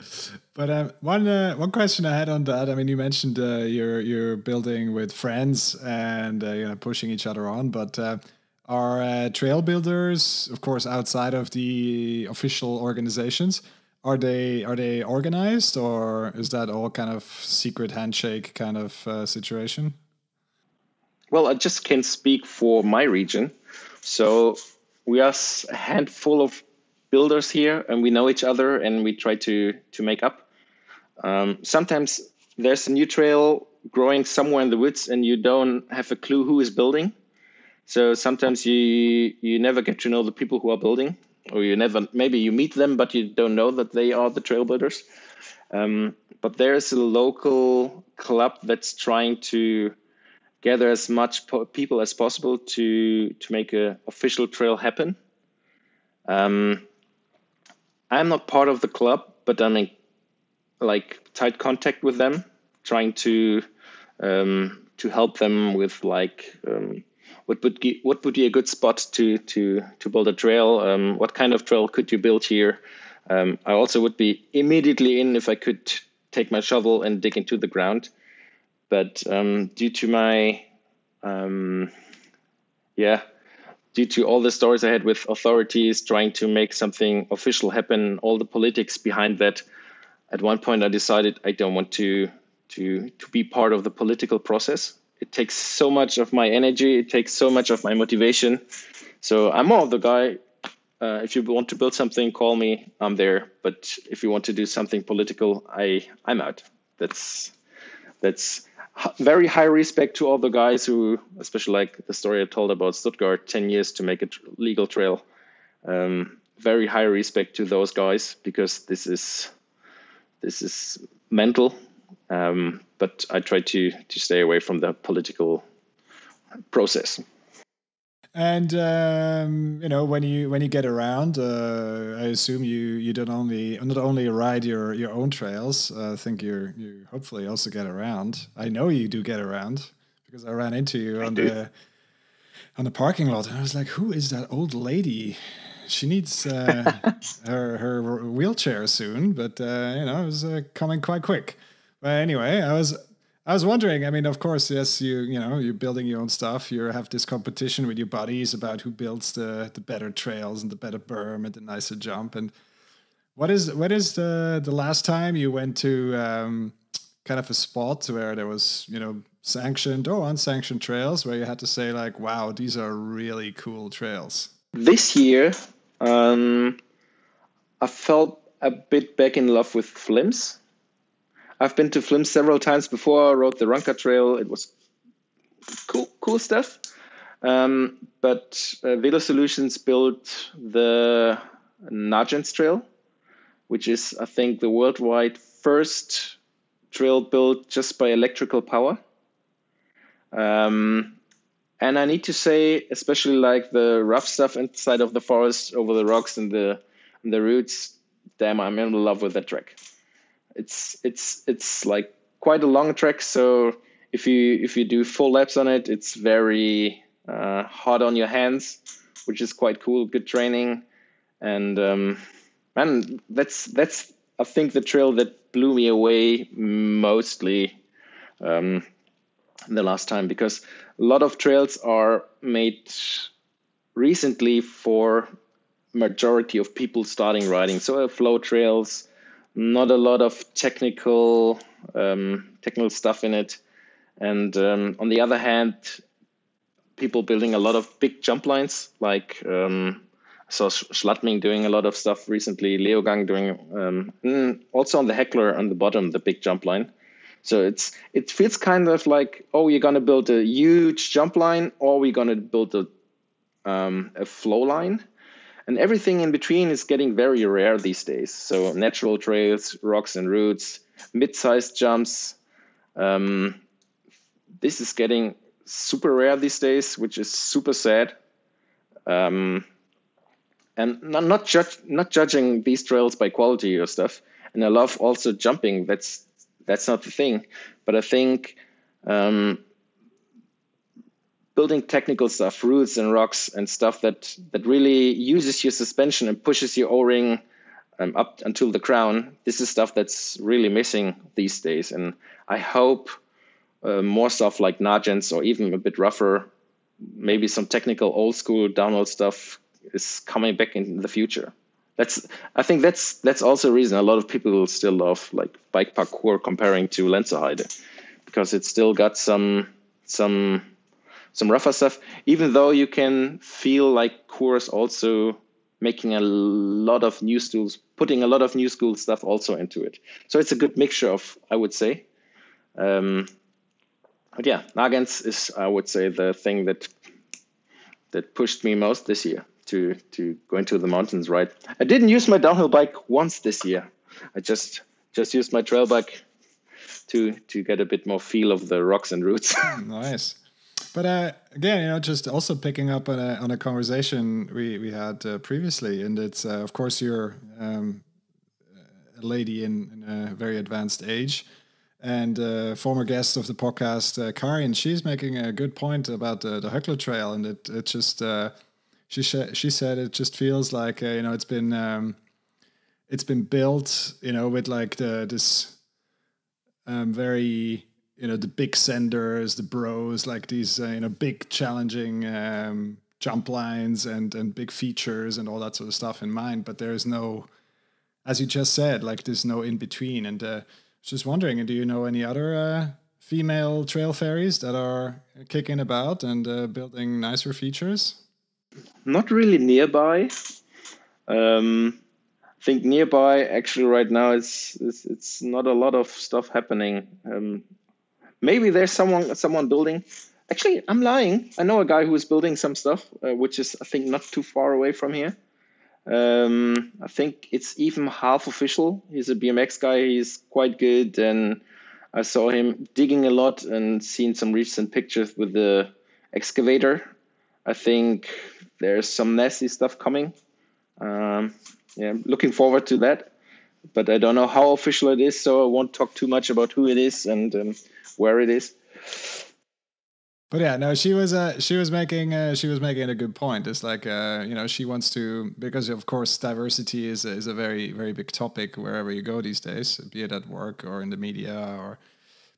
Speaker 1: But one question I had on that. I mean, you mentioned you're building with friends and pushing each other on. But are trail builders, of course, outside of the official organizations, are they organized, or is that all kind of secret handshake kind of situation?
Speaker 3: Well, I just can speak for my region. So we are a handful of builders here, and we know each other, and we try to make up. Sometimes there's a new trail growing somewhere in the woods, and you don't have a clue who is building. So sometimes you never get to know the people who are building, or maybe you meet them, but you don't know that they are the trail builders. But there's a local club that's trying to gather as much people as possible to make an official trail happen. I'm not part of the club, but I'm in like tight contact with them, trying to help them with like what would be a good spot to build a trail. What kind of trail could you build here? I also would be immediately in if I could take my shovel and dig into the ground. But due to my due to all the stories I had with authorities trying to make something official happen, all the politics behind that, at one point I decided I don't want to be part of the political process. It takes so much of my energy. It takes so much of my motivation. So I'm more of the guy. If you want to build something, call me. I'm there. But if you want to do something political, I'm out. That's very high respect to all the guys who, especially like the story I told about Stuttgart, 10 years to make a legal trail. Very high respect to those guys, because this is mental. But I try to stay away from the political process.
Speaker 1: And when you get around, I assume you not only ride your own trails. I think you hopefully also get around. I know you do get around, because I ran into you on the parking lot, and I was like, "Who is that old lady? She needs her wheelchair soon." But it was coming quite quick. But anyway, I was wondering, I mean, of course, yes, you're building your own stuff. You have this competition with your buddies about who builds the better trails and the better berm and the nicer jump. And what is the last time you went to kind of a spot where there was, sanctioned or unsanctioned trails where you had to say like, wow, these are really cool trails?
Speaker 3: This year, I felt a bit back in love with Flims. I've been to Flims several times before. I rode the Runker Trail. It was cool stuff. But Velo Solutions built the Nargents Trail, which is, I think, the worldwide first trail built just by electrical power. And I need to say, especially like the rough stuff inside of the forest, over the rocks and the roots, damn, I'm in love with that track. It's like quite a long track, so if you do full laps on it, it's very hard on your hands, which is quite cool. Good training, and that's I think the trail that blew me away mostly the last time, because a lot of trails are made recently for majority of people starting riding, so flow trails, not a lot of technical stuff in it. And on the other hand, people building a lot of big jump lines, like I saw Schladming doing a lot of stuff recently, Leogang doing also on the Heckler on the bottom, the big jump line. So it feels kind of like, oh, you're going to build a huge jump line, or we're going to build a flow line. And everything in between is getting very rare these days. So natural trails, rocks and roots, mid-sized jumps. This is getting super rare these days, which is super sad. And not judging these trails by quality or stuff. And I love also jumping. That's not the thing. But I think building technical stuff, roots and rocks and stuff that really uses your suspension and pushes your O-ring up until the crown, this is stuff that's really missing these days. And I hope more stuff like Nargents, or even a bit rougher, maybe some technical old school downhill stuff, is coming back in the future. I think that's also a reason a lot of people still love like bike parkour comparing to Lenzerheide, because it's still got some rougher stuff, even though you can feel like Coors also making a lot of new schools, putting a lot of new school stuff also into it. So it's a good mixture of, I would say. But yeah, Nargents is, I would say, the thing that pushed me most this year to go into the mountains, right? I didn't use my downhill bike once this year. I just used my trail bike to get a bit more feel of the rocks and roots.
Speaker 1: Nice. But again, just also picking up on a conversation we had previously, and it's of course you're a lady in a very advanced age, and former guest of the podcast, Karin, she's making a good point about the Höckler Trail, and it just she said it just feels like it's been built with like this very the big senders, the bros, like these big challenging jump lines and big features and all that sort of stuff in mind, but there's no, as you just said, like there's no in between. And just wondering, do you know any other female trail fairies that are kicking about and building nicer features?
Speaker 3: Not really nearby. I think nearby actually right now it's not a lot of stuff happening. Maybe there's someone building. Actually, I'm lying. I know a guy who is building some stuff, which is, I think, not too far away from here. I think it's even half official. He's a BMX guy. He's quite good, and I saw him digging a lot and seen some recent pictures with the excavator. I think there's some nasty stuff coming. Looking forward to that, but I don't know how official it is, so I won't talk too much about who it is and where it is.
Speaker 1: But yeah, no, she was making a good point. It's like she wants to, because of course diversity is a very, very big topic wherever you go these days, be it at work or in the media or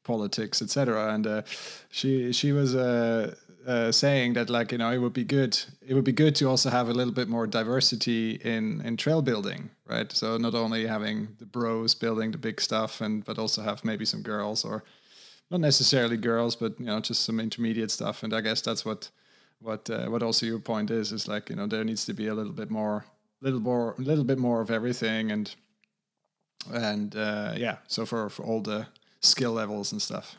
Speaker 1: politics, etc. And she was saying that it would be good to also have a little bit more diversity in trail building, right? So not only having the bros building the big stuff, but also have maybe some girls or not necessarily girls, but just some intermediate stuff. And I guess that's what also your point is like, there needs to be a little bit more of everything, and yeah, so for all the skill levels and stuff.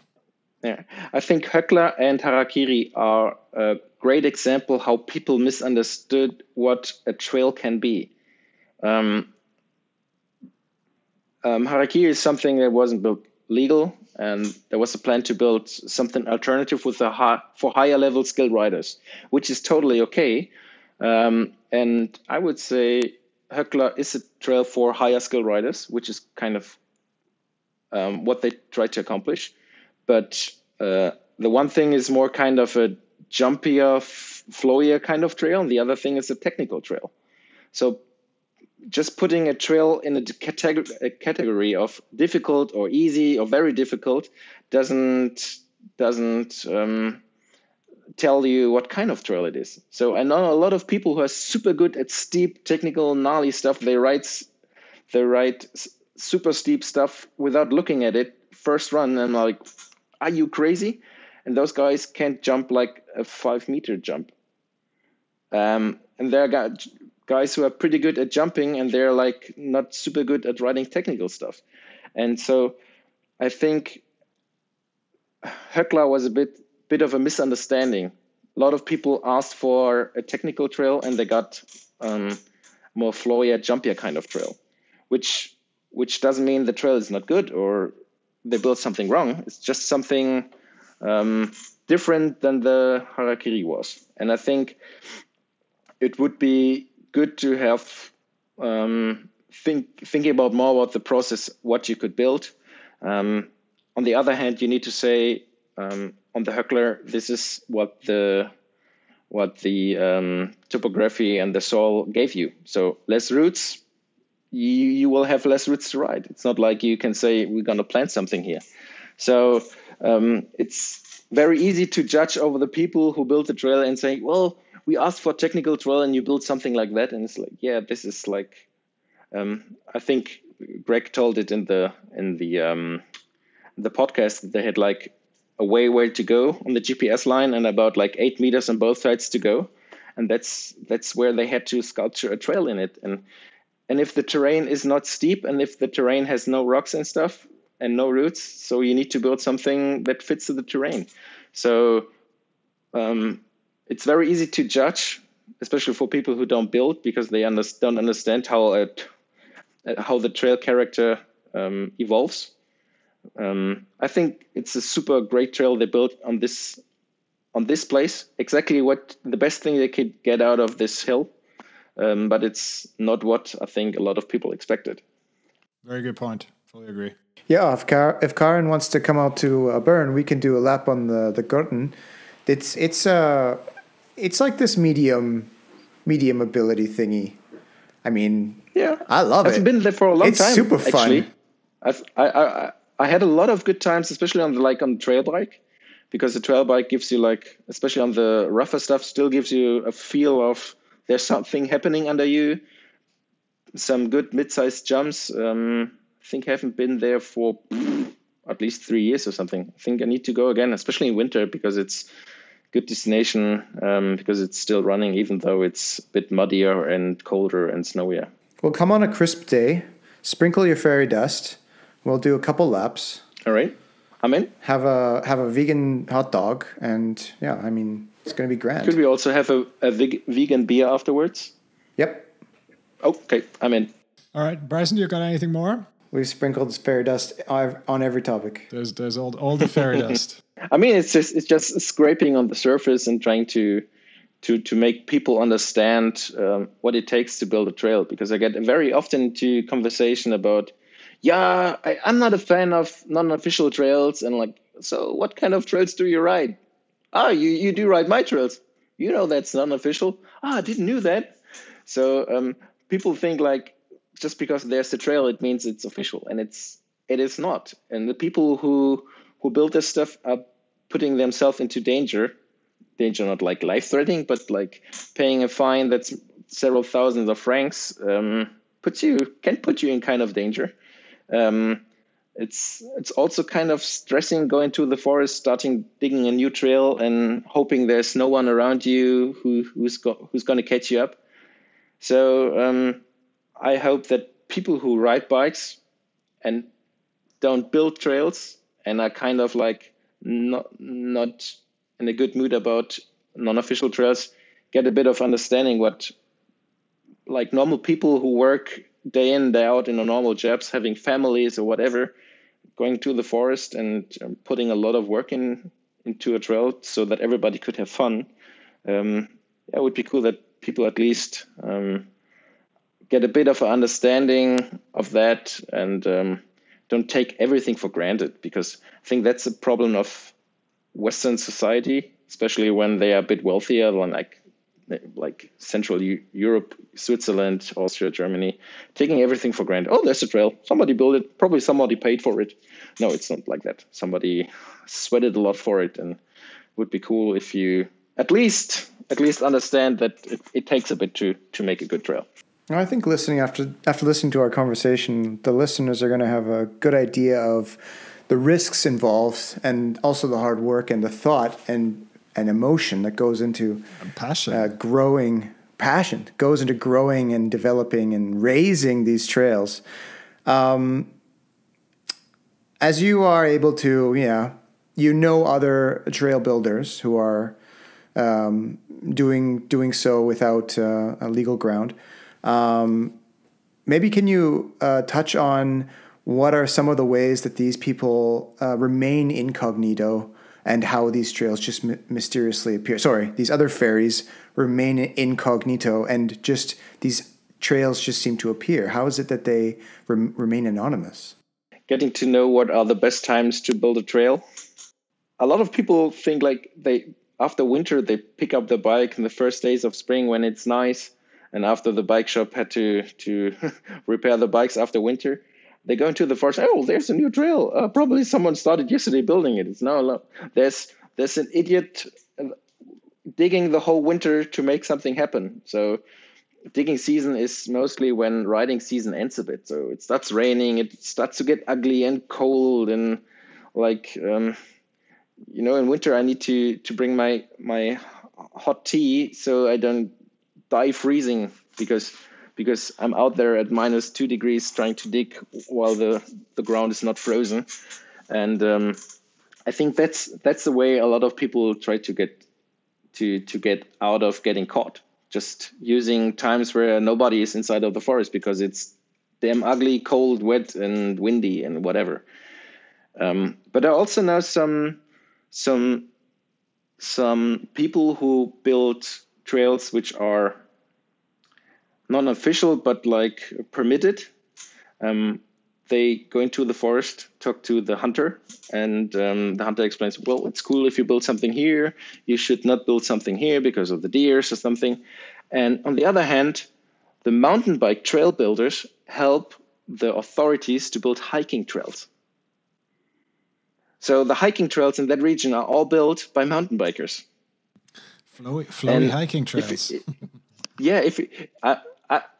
Speaker 3: Yeah, I think Höckler and Harakiri are a great example how people misunderstood what a trail can be. Harakiri is something that wasn't built legal, and there was a plan to build something alternative with for higher level skilled riders, which is totally okay. And I would say Höckler is a trail for higher skilled riders, which is kind of what they try to accomplish. But the one thing is more kind of a jumpier, flowier kind of trail, and the other thing is a technical trail. So just putting a trail in a category of difficult or easy or very difficult doesn't tell you what kind of trail it is. So I know a lot of people who are super good at steep, technical, gnarly stuff. They ride super steep stuff without looking at it first run, and I'm like, are you crazy? And those guys can't jump like a 5-meter jump. And there are guys who are pretty good at jumping, and they're like not super good at riding technical stuff. And so I think Höckler was a bit of a misunderstanding. A lot of people asked for a technical trail, and they got more flowier, jumpier kind of trail, which doesn't mean the trail is not good or they built something wrong. It's just something different than the Harakiri was. And I think it would be good to have thinking about more about the process, what you could build. On the other hand, you need to say on the Höckler, this is what the topography and the soil gave you. So less roots, you will have less routes to ride. It's not like you can say we're going to plant something here. So it's very easy to judge over the people who built the trail and say, well, we asked for technical trail and you built something like that. And it's like, yeah, this is like, I think Greg told it in the podcast that they had like a way to go on the GPS line and about like 8 meters on both sides to go. And that's where they had to sculpture a trail in it. And if the terrain is not steep and if the terrain has no rocks and stuff and no roots, so you need to build something that fits to the terrain. So it's very easy to judge, especially for people who don't build, because they don't understand how the trail character evolves. I think it's a super great trail they built on this place. Exactly what the best thing they could get out of this hill. But it's not what I think a lot of people expected.
Speaker 1: Very good point. Fully agree.
Speaker 2: Yeah, if Karen wants to come out to Bern, we can do a lap on the Gurten. It's like this medium ability thingy. I mean,
Speaker 3: yeah,
Speaker 2: I love it.
Speaker 3: I've been there for a long time.
Speaker 2: It's super fun.
Speaker 3: Actually, I had a lot of good times, especially on the trail bike, because the trail bike gives you like, especially on the rougher stuff, still gives you a feel of there's something happening under you. Some good mid-sized jumps. I think I haven't been there for at least 3 years or something. I think I need to go again, especially in winter, because it's a good destination, because it's still running, even though it's a bit muddier and colder and snowier.
Speaker 2: Well, come on a crisp day, sprinkle your fairy dust. We'll do a couple laps.
Speaker 3: All right, I'm in.
Speaker 2: Have a vegan hot dog, and yeah, I mean, it's going to be grand.
Speaker 3: Could we also have a vegan beer afterwards?
Speaker 2: Yep.
Speaker 3: Okay, I'm in.
Speaker 1: All right, Bryson, you got anything more?
Speaker 2: We've sprinkled fairy dust on every topic.
Speaker 1: There's all the fairy dust.
Speaker 3: I mean, it's just scraping on the surface and trying to make people understand what it takes to build a trail. Because I get very often into conversation about, yeah, I'm not a fan of non-official trails, and like, so what kind of trails do you ride? You do ride my trails. You know that's non-official. I didn't know that. So people think like just because there's a trail, it means it's official, and it is not. And the people who build this stuff are putting themselves into danger not like life-threatening, but like paying a fine that's several thousands of francs can put you in kind of danger. it's also kind of stressing going to the forest, starting digging a new trail and hoping there's no one around you who's going to catch you up. So I hope that people who ride bikes and don't build trails and are kind of like not in a good mood about non-official trails get a bit of understanding what like normal people who work day in, day out in a normal jobs, having families or whatever, going to the forest and putting a lot of work into a trail so that everybody could have fun. It would be cool that people at least get a bit of an understanding of that and don't take everything for granted, because I think that's a problem of Western society, especially when they are a bit wealthier than like Central Europe, Switzerland, Austria, Germany, taking everything for granted. Oh, there's a trail. Somebody built it. Probably somebody paid for it. No, it's not like that. Somebody sweated a lot for it, and it would be cool if you at least understand that it takes a bit to make a good trail.
Speaker 2: I think after listening to our conversation, the listeners are going to have a good idea of the risks involved, and also the hard work and the thought and emotion that goes into growing and developing and raising these trails. As you are able to, other trail builders who are doing so without a legal ground. Maybe can you touch on what are some of the ways that these people remain incognito, and how these trails just mysteriously appear? Sorry, these other ferries remain incognito, and just these trails just seem to appear. How is it that they remain anonymous?
Speaker 3: Getting to know what are the best times to build a trail. A lot of people think like after winter, they pick up the bike in the first days of spring when it's nice. And after the bike shop had to repair the bikes after winter, they go into the forest. Oh, there's a new trail. Probably someone started yesterday building it. It's no. There's an idiot digging the whole winter to make something happen. So digging season is mostly when riding season ends a bit. So it starts raining. It starts to get ugly and cold, and in winter I need to bring my hot tea so I don't die freezing because I'm out there at -2 degrees trying to dig while the ground is not frozen. And I think that's the way a lot of people try to get out of getting caught, just using times where nobody is inside of the forest because it's damn ugly, cold, wet, and windy and whatever. But I also know some people who build trails which are non-official but like permitted. They go into the forest, talk to the hunter, and the hunter explains, well, it's cool if you build something here. You should not build something here because of the deers or something. And on the other hand, the mountain bike trail builders help the authorities to build hiking trails. So the hiking trails in that region are all built by mountain bikers.
Speaker 1: Flowy hiking trails.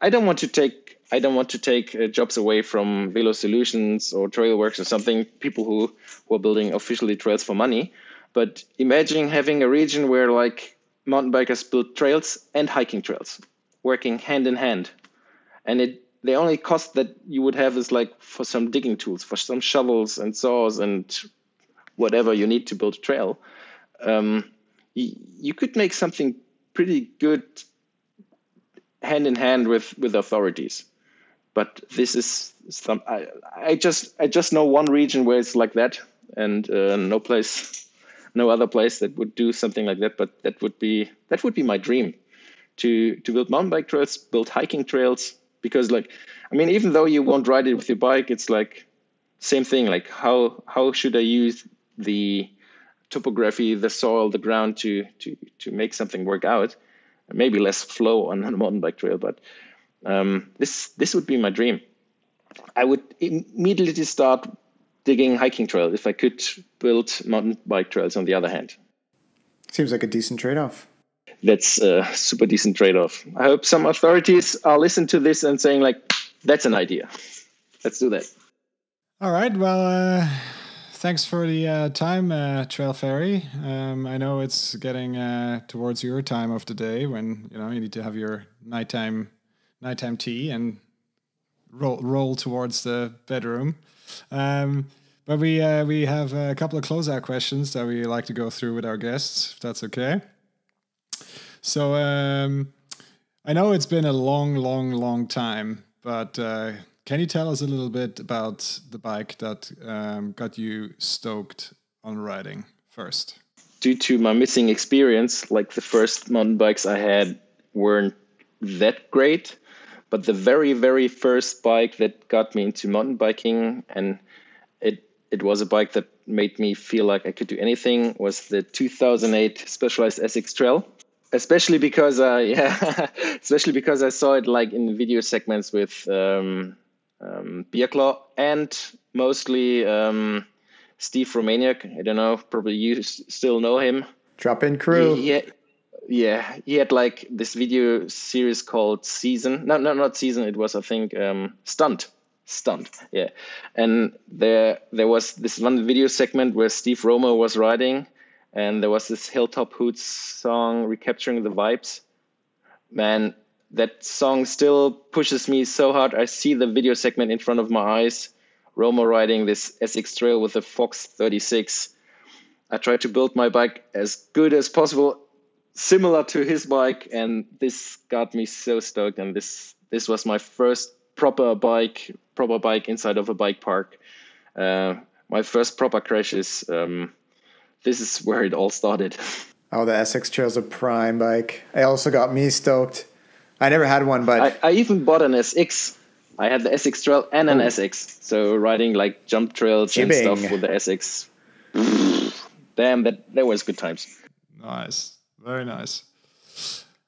Speaker 3: I don't want to take jobs away from Velo Solutions or Trailworks or something, people who are building officially trails for money. But imagine having a region where like mountain bikers build trails and hiking trails working hand in hand. And the only cost that you would have is like for some digging tools, for some shovels and saws and whatever you need to build a trail. You could make something pretty good hand in hand with authorities. But this is I just know one region where it's like that, and no other place that would do something like that. But that would be my dream, to build mountain bike trails, build hiking trails, because even though you won't ride it with your bike, it's like same thing. Like how should I use the topography, the soil, the ground to make something work out? Maybe less flow on a mountain bike trail, but this would be my dream. I would immediately start digging hiking trail if I could build mountain bike trails on the other hand.
Speaker 2: Seems like a decent trade-off.
Speaker 3: That's a super decent trade-off. I hope some authorities are listening to this and saying like, that's an idea. Let's do that.
Speaker 1: All right. Well, thanks for the time, Trail Fairy. I know it's getting towards your time of the day when you need to have your nighttime tea and roll towards the bedroom. But we have a couple of closeout questions that we like to go through with our guests, if that's okay. So I know it's been a long time, but can you tell us a little bit about the bike that got you stoked on riding first?
Speaker 3: Due to my missing experience, like the first mountain bikes I had weren't that great, but the very first bike that got me into mountain biking, and it was a bike that made me feel like I could do anything, was the 2008 Specialized SX Trail. Especially because especially because I saw it like in video segments with Beerclaw and mostly Steve Romaniak. I don't know, probably you still know him.
Speaker 2: Drop in crew.
Speaker 3: He had like this video series called Season. No, not Season. It was, I think, Stunt. Yeah. And there was this one video segment where Steve Romo was riding, and there was this Hilltop Hoots song, Recapturing the Vibes. Man, that song still pushes me so hard. I see the video segment in front of my eyes. Romo riding this SX Trail with a Fox 36. I tried to build my bike as good as possible, similar to his bike, and this got me so stoked. And this was my first proper bike inside of a bike park. My first proper crashes. This is where it all started.
Speaker 2: Oh, the SX Trail's a prime bike. It also got me stoked. I never had one, but
Speaker 3: I even bought an SX. I had the SX Trail and an SX. So riding like jump trails and stuff with the SX. Damn, that was good times.
Speaker 1: Nice. Very nice.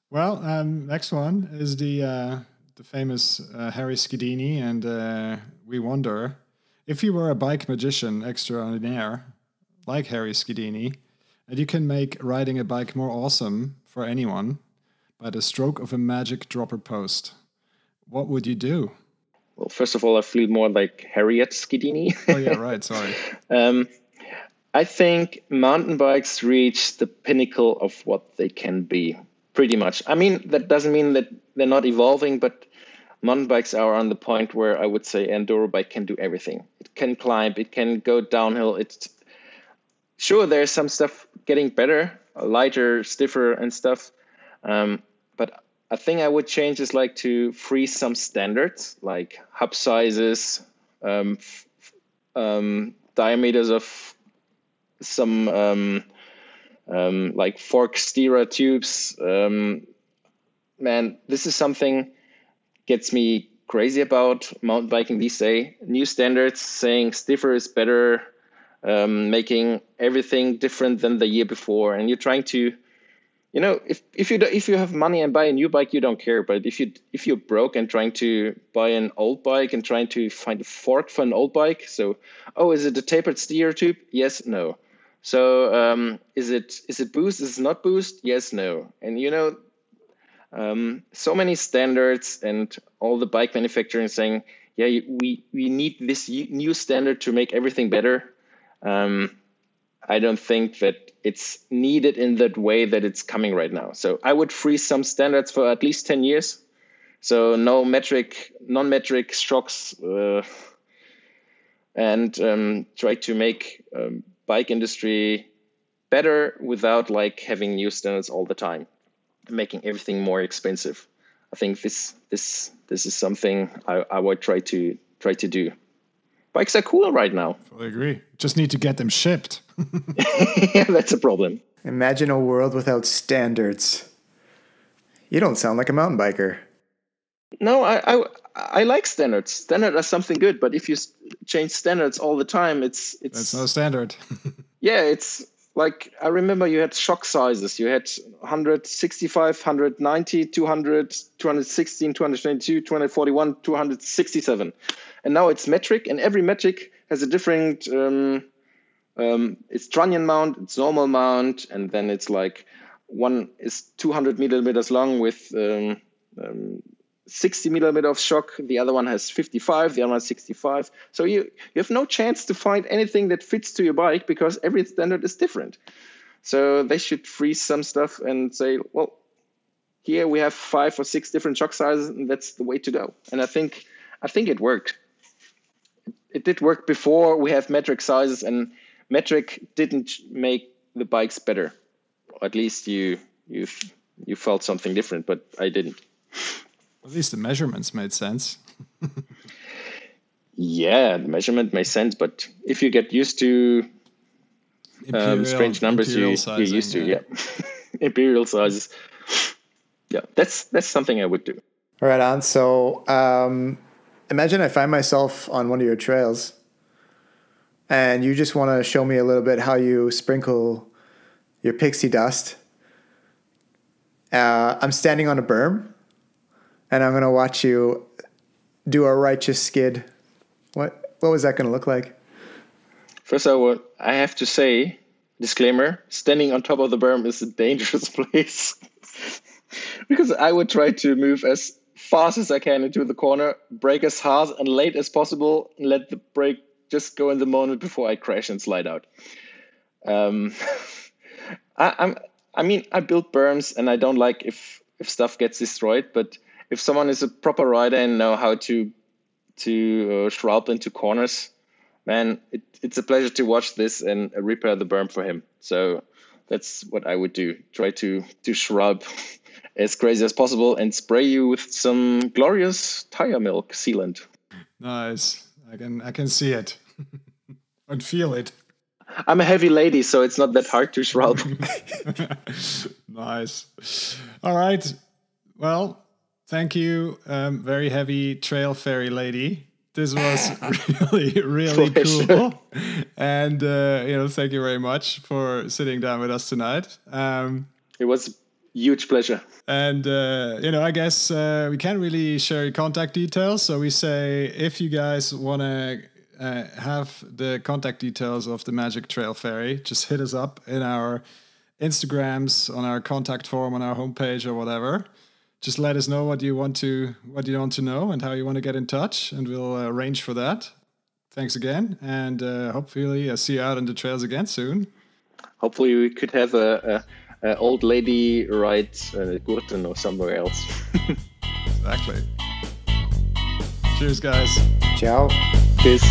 Speaker 1: Well, next one is the famous Harry Schedini, and we wonder if you were a bike magician extraordinaire like Harry Schedini, and you can make riding a bike more awesome for anyone by the stroke of a magic dropper post, what would you do?
Speaker 3: Well, first of all, I feel more like Harriet Schedini.
Speaker 1: Oh yeah, right. Sorry.
Speaker 3: I think mountain bikes reach the pinnacle of what they can be, pretty much. I mean, that doesn't mean that they're not evolving, but mountain bikes are on the point where I would say enduro bike can do everything. It can climb, it can go downhill. It's sure there's some stuff getting better, lighter, stiffer, and stuff. But a thing I would change is like to freeze some standards, like hub sizes, diameters of some like fork steerer tubes. Man, this is something gets me crazy about mountain biking these days. New standards saying stiffer is better, making everything different than the year before, and you're trying to, if you have money and buy a new bike, you don't care. But if you're broke and trying to buy an old bike and trying to find a fork for an old bike, so is it a tapered steer tube? Yes, no. So is it boost? Is it not boost? Yes, no. And so many standards and all the bike manufacturing saying, yeah, we need this new standard to make everything better. I don't think that it's needed in that way that it's coming right now. So I would freeze some standards for at least 10 years. So no non-metric shocks, and try to make bike industry better without like having new standards all the time, making everything more expensive. I think this is something I would try to do. Bikes are cool right now.
Speaker 1: Fully agree. Just need to get them shipped.
Speaker 3: Yeah, that's a problem.
Speaker 2: Imagine a world without standards. You don't sound like a mountain biker.
Speaker 3: No, I like standards. Standards are something good, but if you change standards all the time, it's
Speaker 1: that's no standard.
Speaker 3: Yeah, it's like I remember you had shock sizes. You had 165, 190, 200, 216, 222, 241, 267. And now it's metric, and every metric has a different, it's trunnion mount, it's normal mount, and then it's like one is 200 millimeters long with 60 millimeter of shock, the other one has 55, the other one has 65. So you have no chance to find anything that fits to your bike because every standard is different. So they should freeze some stuff and say, well, here we have 5 or 6 different shock sizes, and that's the way to go. And I think it worked. It did work before we have metric sizes, and metric didn't make the bikes better. Or at least you felt something different, but I didn't.
Speaker 1: At least the measurements made sense.
Speaker 3: Yeah, the measurement made sense, but if you get used to strange numbers, you're used to. Yeah. Imperial sizes. Yeah, that's something I would do.
Speaker 2: Right on. So imagine I find myself on one of your trails and you just want to show me a little bit how you sprinkle your pixie dust. I'm standing on a berm and I'm going to watch you do a righteous skid. What was that going to look like?
Speaker 3: First, I have to say, disclaimer, standing on top of the berm is a dangerous place. Because I would try to move as fast as I can into the corner, brake as hard and late as possible, and let the brake just go in the moment before I crash and slide out. I build berms, and I don't like if stuff gets destroyed. But if someone is a proper rider and know how to shroud into corners, man, it's a pleasure to watch this and repair the berm for him. So that's what I would do. Try to shroud as crazy as possible and spray you with some glorious tire milk sealant. Nice.
Speaker 1: I can see it and feel it.
Speaker 3: I'm a heavy lady, so it's not that hard to shroud.
Speaker 1: Nice. All right. Well, thank you, very heavy trail fairy lady. This was really, really cool. And, thank you very much for sitting down with us tonight.
Speaker 3: It was a huge pleasure.
Speaker 1: And, I guess we can't really share your contact details. So we say, if you guys want to have the contact details of the Magic Trail Fairy, just hit us up in our Instagrams, on our contact form, on our homepage or whatever. Just let us know what you want to know and how you want to get in touch, and we'll arrange for that. Thanks again, and hopefully I'll see you out on the trails again soon.
Speaker 3: Hopefully we could have a old lady ride Gurten or somewhere else.
Speaker 1: Exactly. Cheers, guys.
Speaker 2: Ciao.
Speaker 3: Peace.